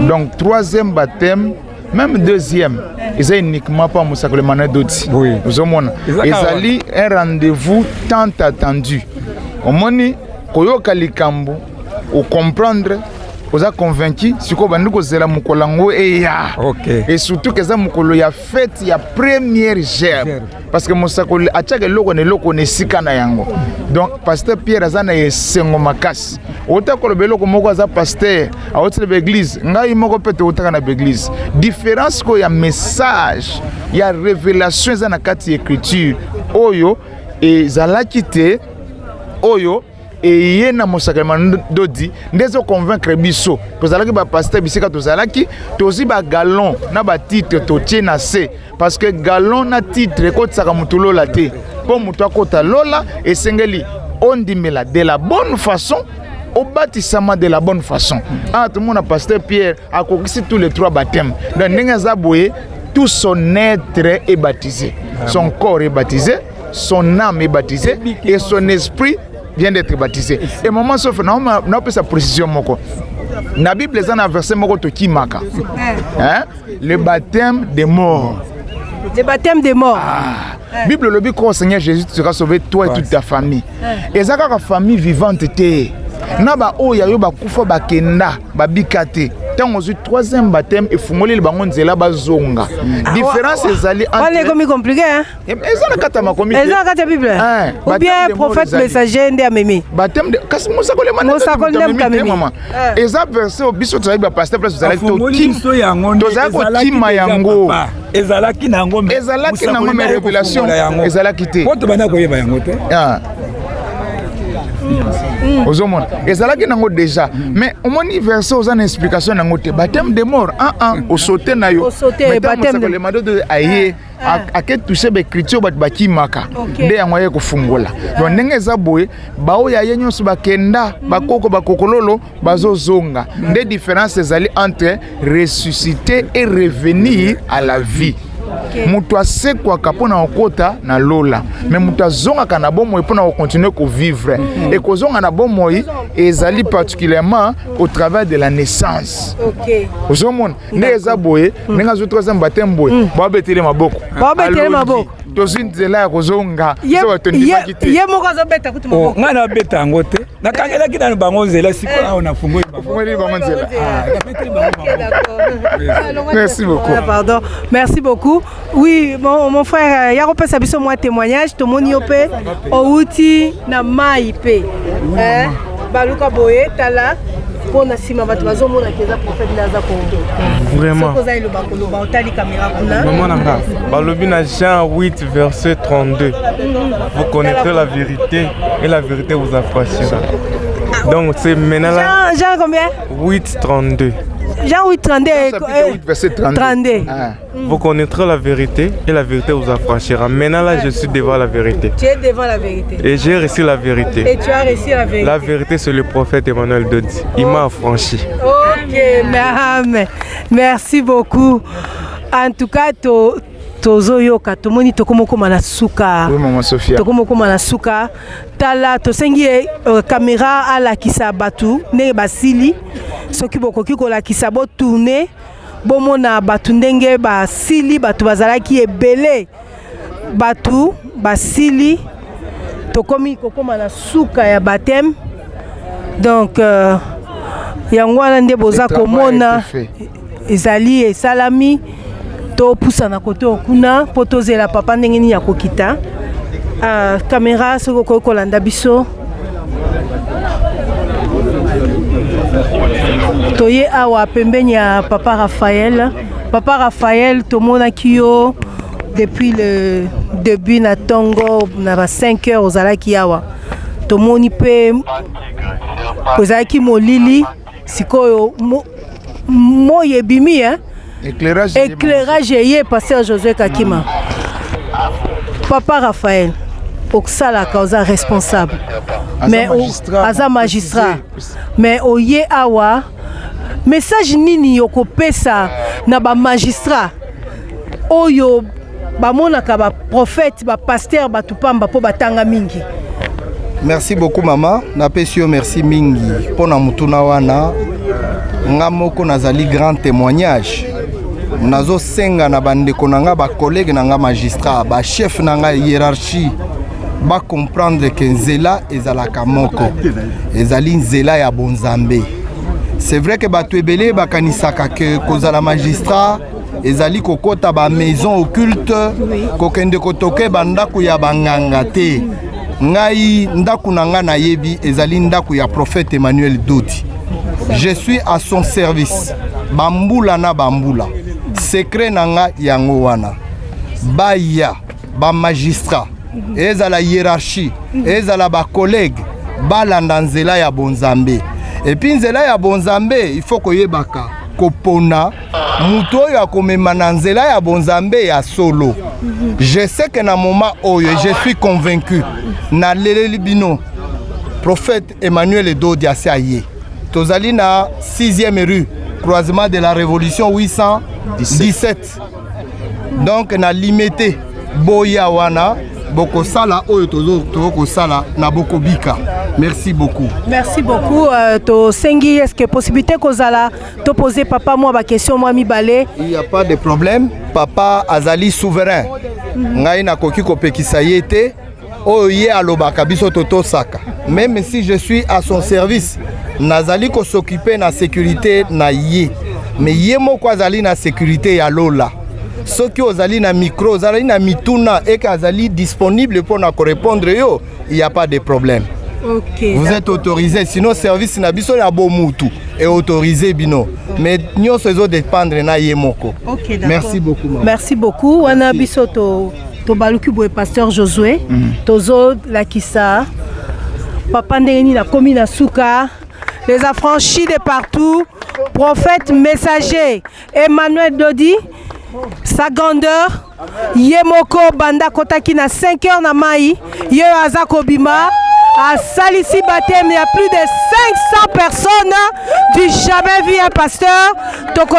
Donc 3e baptême, même 2e, ils ont uniquement pas Moussakole Emmanuel Dodi. Oui. Vous avez ezali un rendez-vous tant attendu. Omoni koyoka likambo ou comprendre oza convaincu siko banduko zela mukolango eya. OK. Et surtout que ça mukolo ya fête ya première gerbe parce que mosakoli achake loko ne sika na yango. Donc pasteur Pierre azana yesengo makasi ota kolobe loko moko aza pasteur a autre l'église ngai moko pete otaka na l'église différence ko ya message ya révélation za na kati écriture oyo ezalaki te oyo et yena mosakama dodi ndezo convaincre biso tozalaki ba pasteur bisika tozalaki tozi ba galon na ba titre to tiena C parce que galon na titre ko tsaka mutulo la te po mutu akota lola esengeli ondimela de la bonne façon au bâtissement de la bonne façon. Tout le monde a pasteur Pierre a conquis tous les 3 baptêmes. Donc Nengazaboye tout son être est baptisé. Son corps est baptisé, son âme est baptisée et son esprit vient d'être baptisé. Et maman sauf n'a pas sa précision moko. La Bible les a versé moko to kimaka. Le baptême des morts. Le baptême des morts. Bible le dit que Seigneur Jésus sera sauvé toi et toute ta famille. Et ça la famille vivante était. Na ba oya yo ba kufa ba kenda ba bikate. Tant aux 3e baptême et fungoli le bango nzela bazonga. Différence ezali entre. On est comme compliqué hein. Ezala kata makomi. Ezala kata Bible. Ou bien prophète messager ndé amemi. Baptême de kasi musakole mana. Musakole ndé maman. Eza verset au biso tsayi ba pasteur place ezala to kim. Tozala ko kima yango. Ezala ki nango. Ezala ki nango me révélation. Ezala kité. Poto bana ko yeba yango te. Ozomona ezalaki nango déjà mais omoni verset aux explication nango te baptême de mort au sauter na yo baptême de mado de aye a que toucher l'écriture bat bakimaka nde yango ye kofungola donc ndenge eza boye bao ya yenyo so bakenda bakoko bakokololo bazozonga nde différence ezali entre ressusciter et revenir à la vie. moto asekwaka mpona kokota na lola mais moto azongaka na bomoi mpona kocontinue kovivre et kozonga na bomoi ezali particulièrement au travers de la naissance ozomona nde eza boye ndenge azotroisième baptême boye babetele maboko tozwi nzela ya kozonga ye moko azobeta kuti maboko ngai nabeta yango te nakangelaki nano bango nzela sikoyo nafungoli bango nzela. Merci beaucoup. Pardon. Merci beaucoup. Oui, mon frère, ya kopesa biso moi témoignage to moni opé outi na mai pe. Baluka boye tala pona sima batu bazomona keza prophète naza ko. Vraiment. Sokoza ile bakolo ba otali caméra kuna. Maman nanga. Balobi na Jean 8 verset 32. Vous connaîtrez la vérité et la vérité vous affranchira. Donc c'est maintenant là. Jean combien? 8 32. Jean 8 32. Verset 32. Vous connaîtrez la vérité et la vérité vous affranchira. Maintenant là, je suis devant la vérité. Tu es devant la vérité. Et j'ai reçu la vérité. Et tu as reçu la vérité. La vérité, c'est le prophète Emmanuel Dodi. Il m'a affranchi. Ok, merci beaucoup. En tout cas, tozoyoka tomoni tokomokoma na suka. Oui, maman Sophia. Tokomokoma na suka. Tala tosengi caméra alakisa batu ne basili. Soki bokoki kolakisa bo tourner bomona batu ndenge basili batu bazalaki ebele batu basili tokomi kokoma na suka ya baptême donc yango wana nde boza komona ezali esalami topusa na kote okuna po tozela papa ndenge nini ya kokita caméra soki okoki kolanda biso toye awa pembeni ya papa Raphaël. Papa Raphaël tomonaki yo depuis le début na tongo na 5 heures ozalaki awa tomoni pe ozalaki molili sikoyo moye ebimi éclairage ye pasteur Josué Kakima. Papa Raphaël oksalaka oza responsable mais aza magistrat mais oye awa message nini yokopesa na ba magistrat oyo bamonaka ba prophète ba pasteur batupamba po batanga mingi. Merci beaucoup maman, napesi yo merci mingi pona mutuna wana nga moko nazali grand témoignage nazo senga na bandeko nanga ba collègue nanga magistrat ba chef nanga hiérarchie ba comprendre que nzela ezalaka moko ezali nzela ya bonzambe. C'est vrai que batu ebele bakanisaka que kozala magistrat ezali kokota ba maison occulte kokende kotoke bandako ya banganga te. Ngai ndaku nanga na yebi ezali ndaku ya prophète Emmanuel Dodi. Je suis à son service. Bambula na bambula. Secret nanga yango wana. Baya ba magistrat ezala hiérarchie ezala ba collègue balanda nzela ya bonzambe. Et puis nzela ya bonzambe il faut koyebaka kopona muto oyo akomema na nzela ya bonzambe ya solo. Je sais que na moment oyo je suis convaincu na leleli bino prophète Emmanuel Dodi asaye tozali na 6e rue croisement de la Révolution 817 donc na limité boya wana boko sala oyo tozo sala na boko bika. Merci beaucoup. Merci beaucoup. To sengi est-ce que possibilité kozala to poser papa moi ba question moi mi balé. Il y a pas de problème. Papa azali souverain. Ngai na koki kopekisa yete oyo ye alobaka biso toto saka. Même si je suis à son service, nazali ko s'occuper na sécurité na ye. Mais ye moko azali na sécurité ya lola. Ceux qui ozali na micro, ozali na mituna et azali disponible pour na répondre yo, il n'y a pas de problème. Okay, vous êtes autorisé, sinon service na biso na bomutu est autorisé bino. Mais nous sommes dépendre na yemoko. Okay, merci beaucoup. Maman. Merci beaucoup. Wana biso to baluki boy pasteur Josué, tozo la kisa. Papa ndeni na komi na suka, les affranchis de partout, prophète messager Emmanuel Dodi. Sa grandeur Yemoko banda kotaki na 5 heures na mai Ye azako bima à Salisi baptême il y a plus de 500 personnes du jamais vu un pasteur toko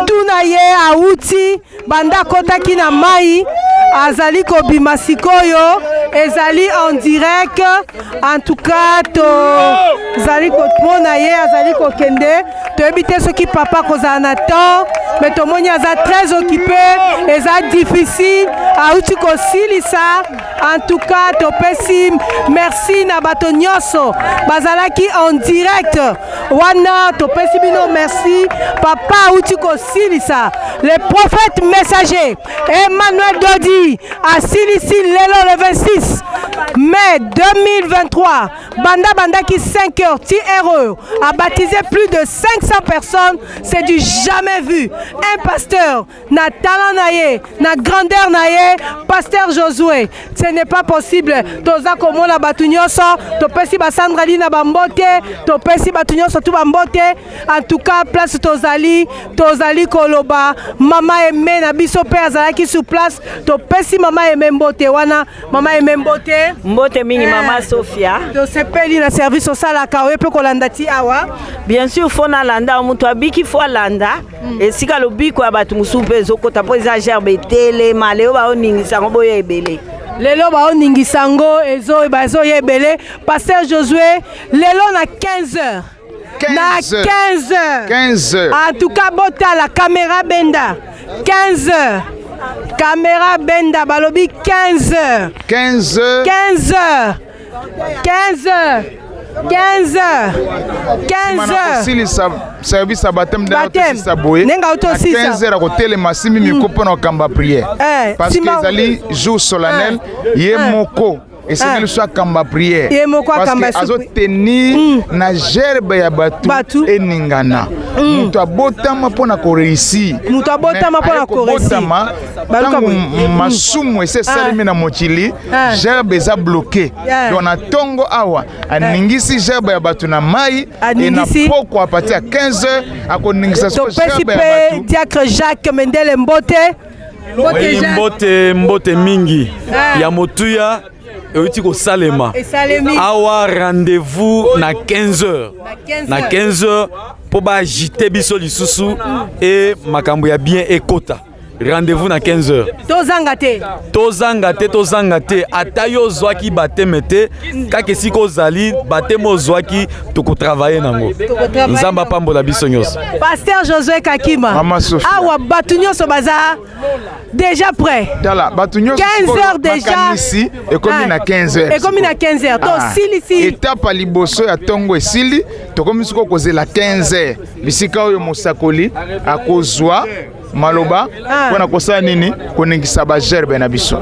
tunaye a outi banda kotaki na mai azali kobima sikoyo ezali en direct. En tout cas tozali komona ye azali kokende toyebi te soki papa kozala na temps mais tomoni aza très occupé eza difficile auti kosilisa. En tout cas topesi merci na bato nyonso bazalaki en direct wana topesi bino merci papa auti kosilisa. Le prophète messager Emmanuel Dodi asilisi lelo le 26 mai 2023 banda qui 5 heures TRE a baptisé plus de 500 personnes. C'est du jamais vu. Un pasteur na talent naye na grandeur naye pasteur Josué. Ce n'est pas possible. Toza komona batu nyonso topesi basandrali na bambote topesi batu nyonso tu bambote. En tout cas place tozali koloba mama aimé na biso pe azalaki sur place topesi mama aimé mbote wana mama aimé mbote mingi mama Sophia to sepeli na service au sala ka oyepe kolanda ti awa bien sûr fona landa mutu abiki fo landa esika lobiko ya batu musupe ezokota po eza gerbe tele maleo ba oningisa ngoboyo ebele lelo ba oningisa ngo ezo yebele pasteur Josué lelo na 15h na 15h en tout cas bota la caméra benda 15h caméra benda balobi 15h 15h service abatem da tosisa boye nenga utosisa 15h akotele masimi mikopo na kamba prière parce que ezali jour solennel ye moko et c'est que soit kamba prière parce que azo tenir na gerbe ya batu eningana mutu abotama pona ko réussir masumu ese salimi na mochili gerbe za bloqué donc na tongo awa aningisi gerbe ya batu na mai et na poko a partir à 15h akoningisa so gerbe ya batu diacre Jacques Mendele mbote mingi ya motuya euti ko salema awa rendez-vous na 15h na 15h po ba agiter biso lisusu et makambo ya bien ekota. Rendez-vous na 15h. Tozanga te ata yo zwaki bateme te kake siko zali bateme ozwaki toko travailler nango. Nzamba pambola biso nyonso. Pasteur Josué Kakima. Awa batu nyonso baza déjà prêt. Dala batu nyonso 15h déjà ici et comme na 15h. Et comme na 15h. To silisi. Étape liboso ya tongo esili to comme siko kozela 15h. Bisika oyo mosakoli akozwa maloba kona kosa nini koningisa ba gerbe na biso.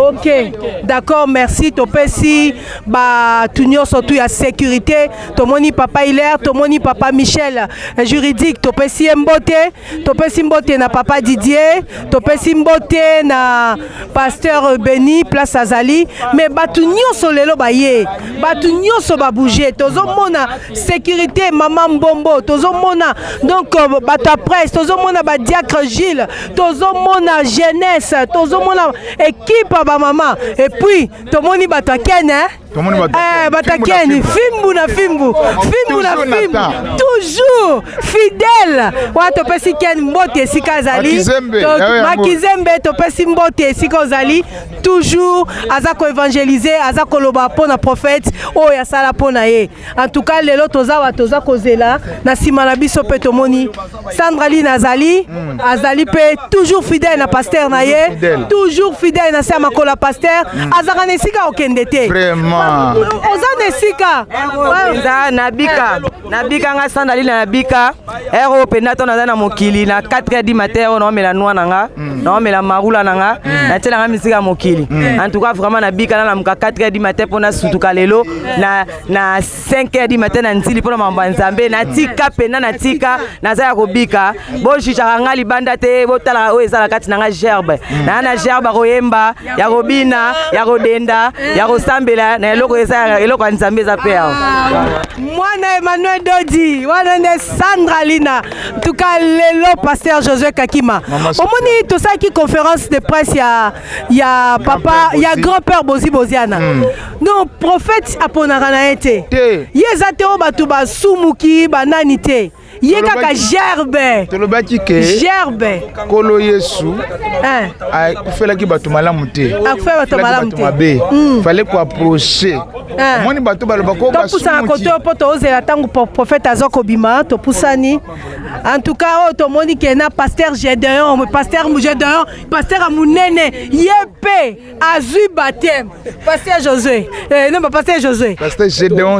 OK, d'accord, merci topesi ba tunyo surtout ya sécurité tomoni papa Hilaire tomoni papa Michel juridique topesi mbote na papa Didier topesi mbote na pasteur Beni place Azali mais ba tunyo solelo baye ba tunyo so ba bouger tozo mona sécurité maman Mbombo tozo mona donc bata presse tozo mona ba diacre Gilles tozo mona jeunesse tozo mona équipe ba maman et puis tomoni batakene batakene fimbu na fimbu toujours fidèle wa topesi ken mbote sika zali makizembe topesi mbote sika zali toujours azako évangéliser azako loba pona prophète o ya sala pona ye en tout cas lelo toza kozela na sima na biso pe tomoni Sandrali Nazali azali pe toujours fidèle na pasteur na ye toujours fidèle na sama kola pasteur azaka nesika okendete vraiment oza nesika za nabika nga Sandrali na bika ero penda to na mokili na 4h du matin on mela noa nanga na mela marula nanga na tela nga misika mokili en tout cas vraiment nabika na muka 4h du matin pona sutuka lelo na 5h du matin na ntili pona mamba nzambe na tika pena na tika na za ya kobika bo shisha nga libanda te bo tala o ezala kati na nga gerbe na gerbe koyemba ya kobina ya kodenda ya kosambela na eloko eloko nzambe za pe mwana Emmanuel Dodi wana ne Sandrali na en tout cas lelo pasteur Josué Kakima omoni to ça qui conférence de presse ya papa ya grand-père Boziana non prophète aponaka na ete yezate o batu basumuki banani te ye kaka gerbe tolobaki ke gerbe kolo yesu akufelaki bato malamu te akufela bato malamu te mabe fallait ko approcher moni bato baloba ko topusana kote po tozela ntango prophète aza kobima topusani en tout cas oyo tomoni ke na pasteur Gédéon pasteur amunene ye mpe azwi baptême pasteur Josué non pasteur Josué pasteur Gédéon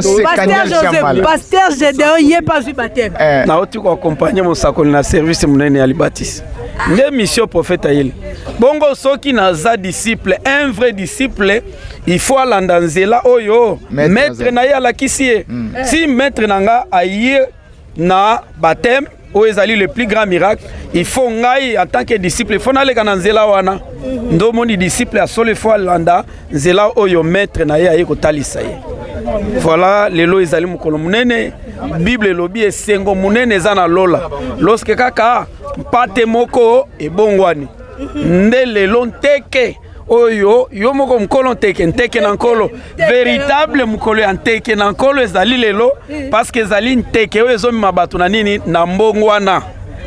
pasteur Gédéon ye mpe azwi baptême nauti koaccompagne mosakoli na service monene ya libatisi nde mission prophète ayeli bongo soki naza disciple un vrai disciple il faut alanda nzela oyo maître na ye alakisi ye si maître na nga aye na baptême oyo ezali le plus grand miracle il faut ngai en tant que disciple il faut naleka na nzela wana ndomoni disciple asolo il faut alanda nzela oyo maître na ye aye kotalisa ye voilà lelo ezali mokolo munene bible elobi esengo munene eza na lola lorsque kaka mpate moko ebongwani nde lelo nteke oyo yo moko mokolo nteke na nkolo véritable mokolo ya nteke na nkolo ezali lelo parce que ezali nteke oyo ezomema bato na nini na mbongwana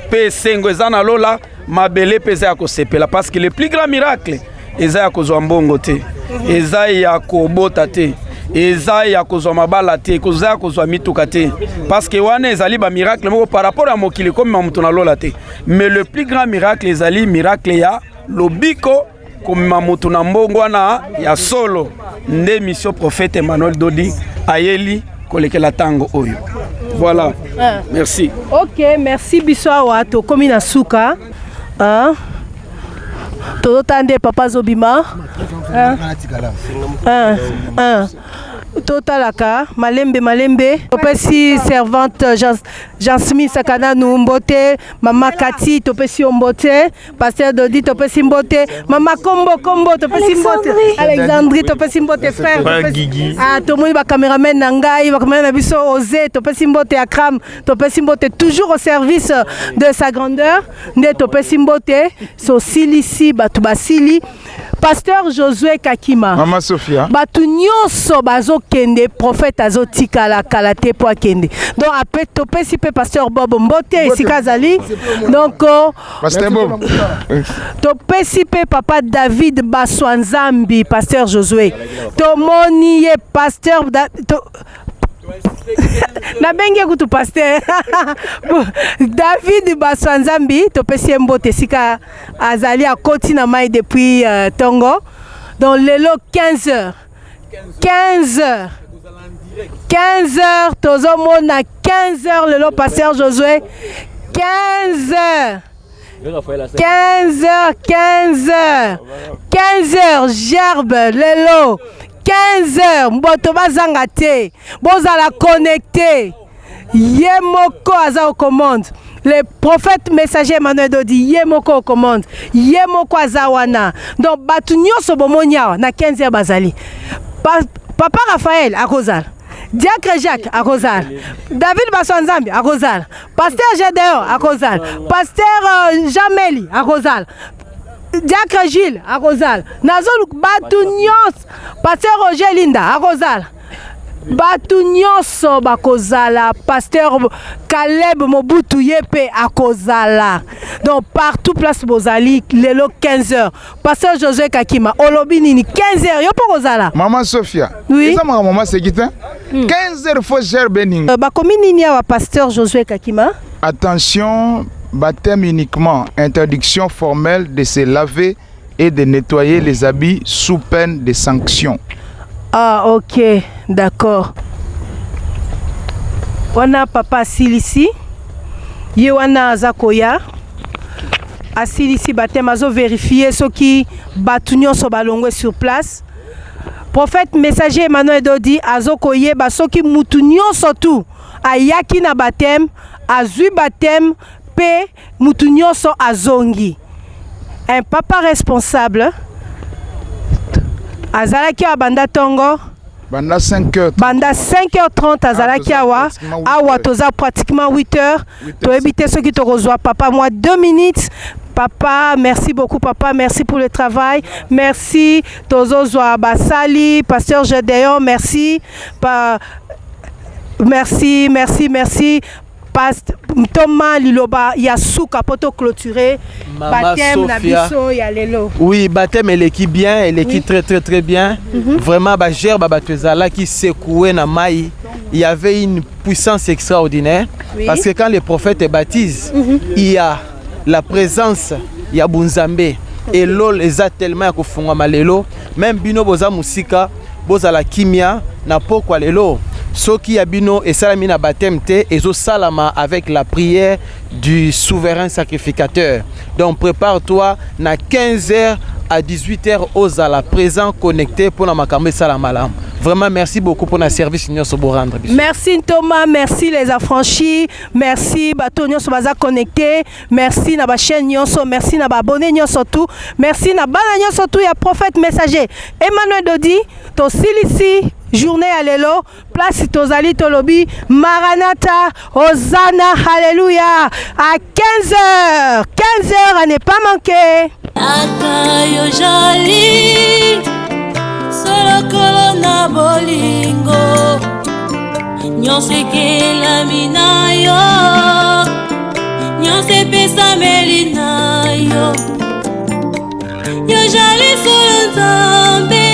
mpe esengo eza na lola mabele mpe eza ya kosepela parce que le plus grand miracle eza ya kozwa mbongo te eza ya kobota te eza ya kozwa mabala te eza ya kozwa mituka te parce que wana ezali ba miracle moko par rapport à mokili comme mamutu na lola te mais le plus grand miracle ezali miracle ya lobiko comme mamutu na mbongo wana ya solo nde mission prophète Emmanuel Dodi ayeli kolekela tango oyo voilà merci. Ok, merci biso awa tokomi na suka tozotande papa zobima totalaka malembe topesi servante Jean Smith sakana nu mbote mama Kati topesi mbote pasteur Dodi topesi mbote mama kombo topesi mbote Alexandrie topesi mbote frère Gigi tomoni ba cameraman na ngai ba cameraman na biso Osé topesi mbote Akram topesi mbote toujours au service de sa grandeur nde topesi mbote so silisi batu basili pasteur Josué Kakima Mama Sophia batu nyonso bazo kende prophète azotika la kalate po akende donc après topesi pe pasteur Bob Mbote sikazali donc pasteur Bob topesi pe papa David Baswanzambi pasteur Josué tomoni ye pasteur na bengi kutu pasteur David Baswanzambi topesi mbote sika azali a koti na mai depuis Tongo donc lelo 15h 15h tozomona 15h lelo pasteur Josué 15h gerbe lelo 15h mboto bazanga te bozala connecté ye moko aza au commande le prophète messager Emmanuel Dodi ye moko au commande ye moko aza wana donc batu nyonso bomonya na 15h bazali papa Raphaël akozala Diacre Jacques akozala David Baswanzambi akozala pasteur Gédéon akozala pasteur Jameli akozala Diacre Gilles akozala nazolu batu nyonso pasteur Roger Linda akozala batu nyonso bakozala pasteur Caleb Mobutu yepe akozala donc partout place bozali lelo 15h pasteur Josué Kakima olobi nini 15h yo pokozala Mama Sophia oui ça maman c'est qui 15h faut gerber nini bakomi nini ya pasteur Josué Kakima attention baptême uniquement interdiction formelle de se laver et de nettoyer les habits sous peine de sanction. Ah ok, d'accord. Wana papa asilisi ye wana azakoya asilisi baptême azo vérifier soki batu nyonso balongwe sur place. Prophète messager Emmanuel Dodi azokoye basoki mutu nyonso tu ayaki na baptême azui baptême pe mutu nyonso azongi. Un papa responsable azalaki a banda tongo banda 5h banda 5h30 azalaki awa toza pratiquement 8h to éviter ceux qui te reçoivent papa moi 2 minutes. Papa, merci beaucoup papa, merci pour le travail. Merci Tozozwa Basali, pasteur Gédéon, merci. Merci. Past Thomas Liloba ya suka poto clôturer baptême na biso ya lelo. Oui, baptême elle qui bien, elle qui très bien. Vraiment ba gerbe batezala qui secouait na mai. Il y avait une puissance extraordinaire parce que quand les prophètes baptisent, il y a la présence ya Bunzambe et l'eau les a tellement kofunga malelo même bino boza musika boza la kimia na pokwa lelo. Ce qui a bino et salami na baptême te ezo salama avec la prière du souverain sacrificateur. Donc prépare-toi na 15h à 18h aux à la présent connecté pour la makambe salamalam. Vraiment merci beaucoup pour notre service union soborandre. Merci Thomas, merci les affranchis, merci batonio sobaza connecté, merci na ba chaîne nyonso, merci na ba abonné nyonso tout, merci na bana nyonso tout ya prophète messager. Emmanuel Dodi, to silisi journée à l'élo, place Tozali Tolobi, Maranatha, Hosanna, Alléluia, à 15h, 15h à ne pas manquer. Akayo jali, solo kolona bolingo, nyonse kela minayo, nyonse pesa melinayo, yo jali solo nzambe.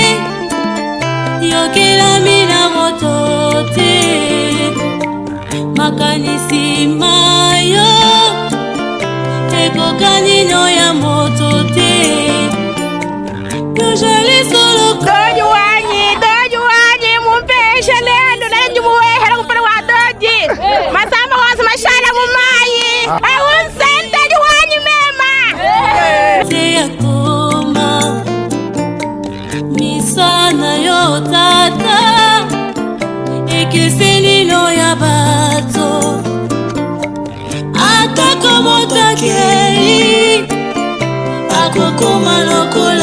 Yokela mina motote makanisi mayo ekokanino ya motote yojali solo dojuwanyi mumpeshe lendo nalenjumuwehela kupala wa doji masamba wose mashala mumayi awunsente juwanyi mema teyakoma misana yo tata ekeselilo ya bato atako motakeli akokoma lokola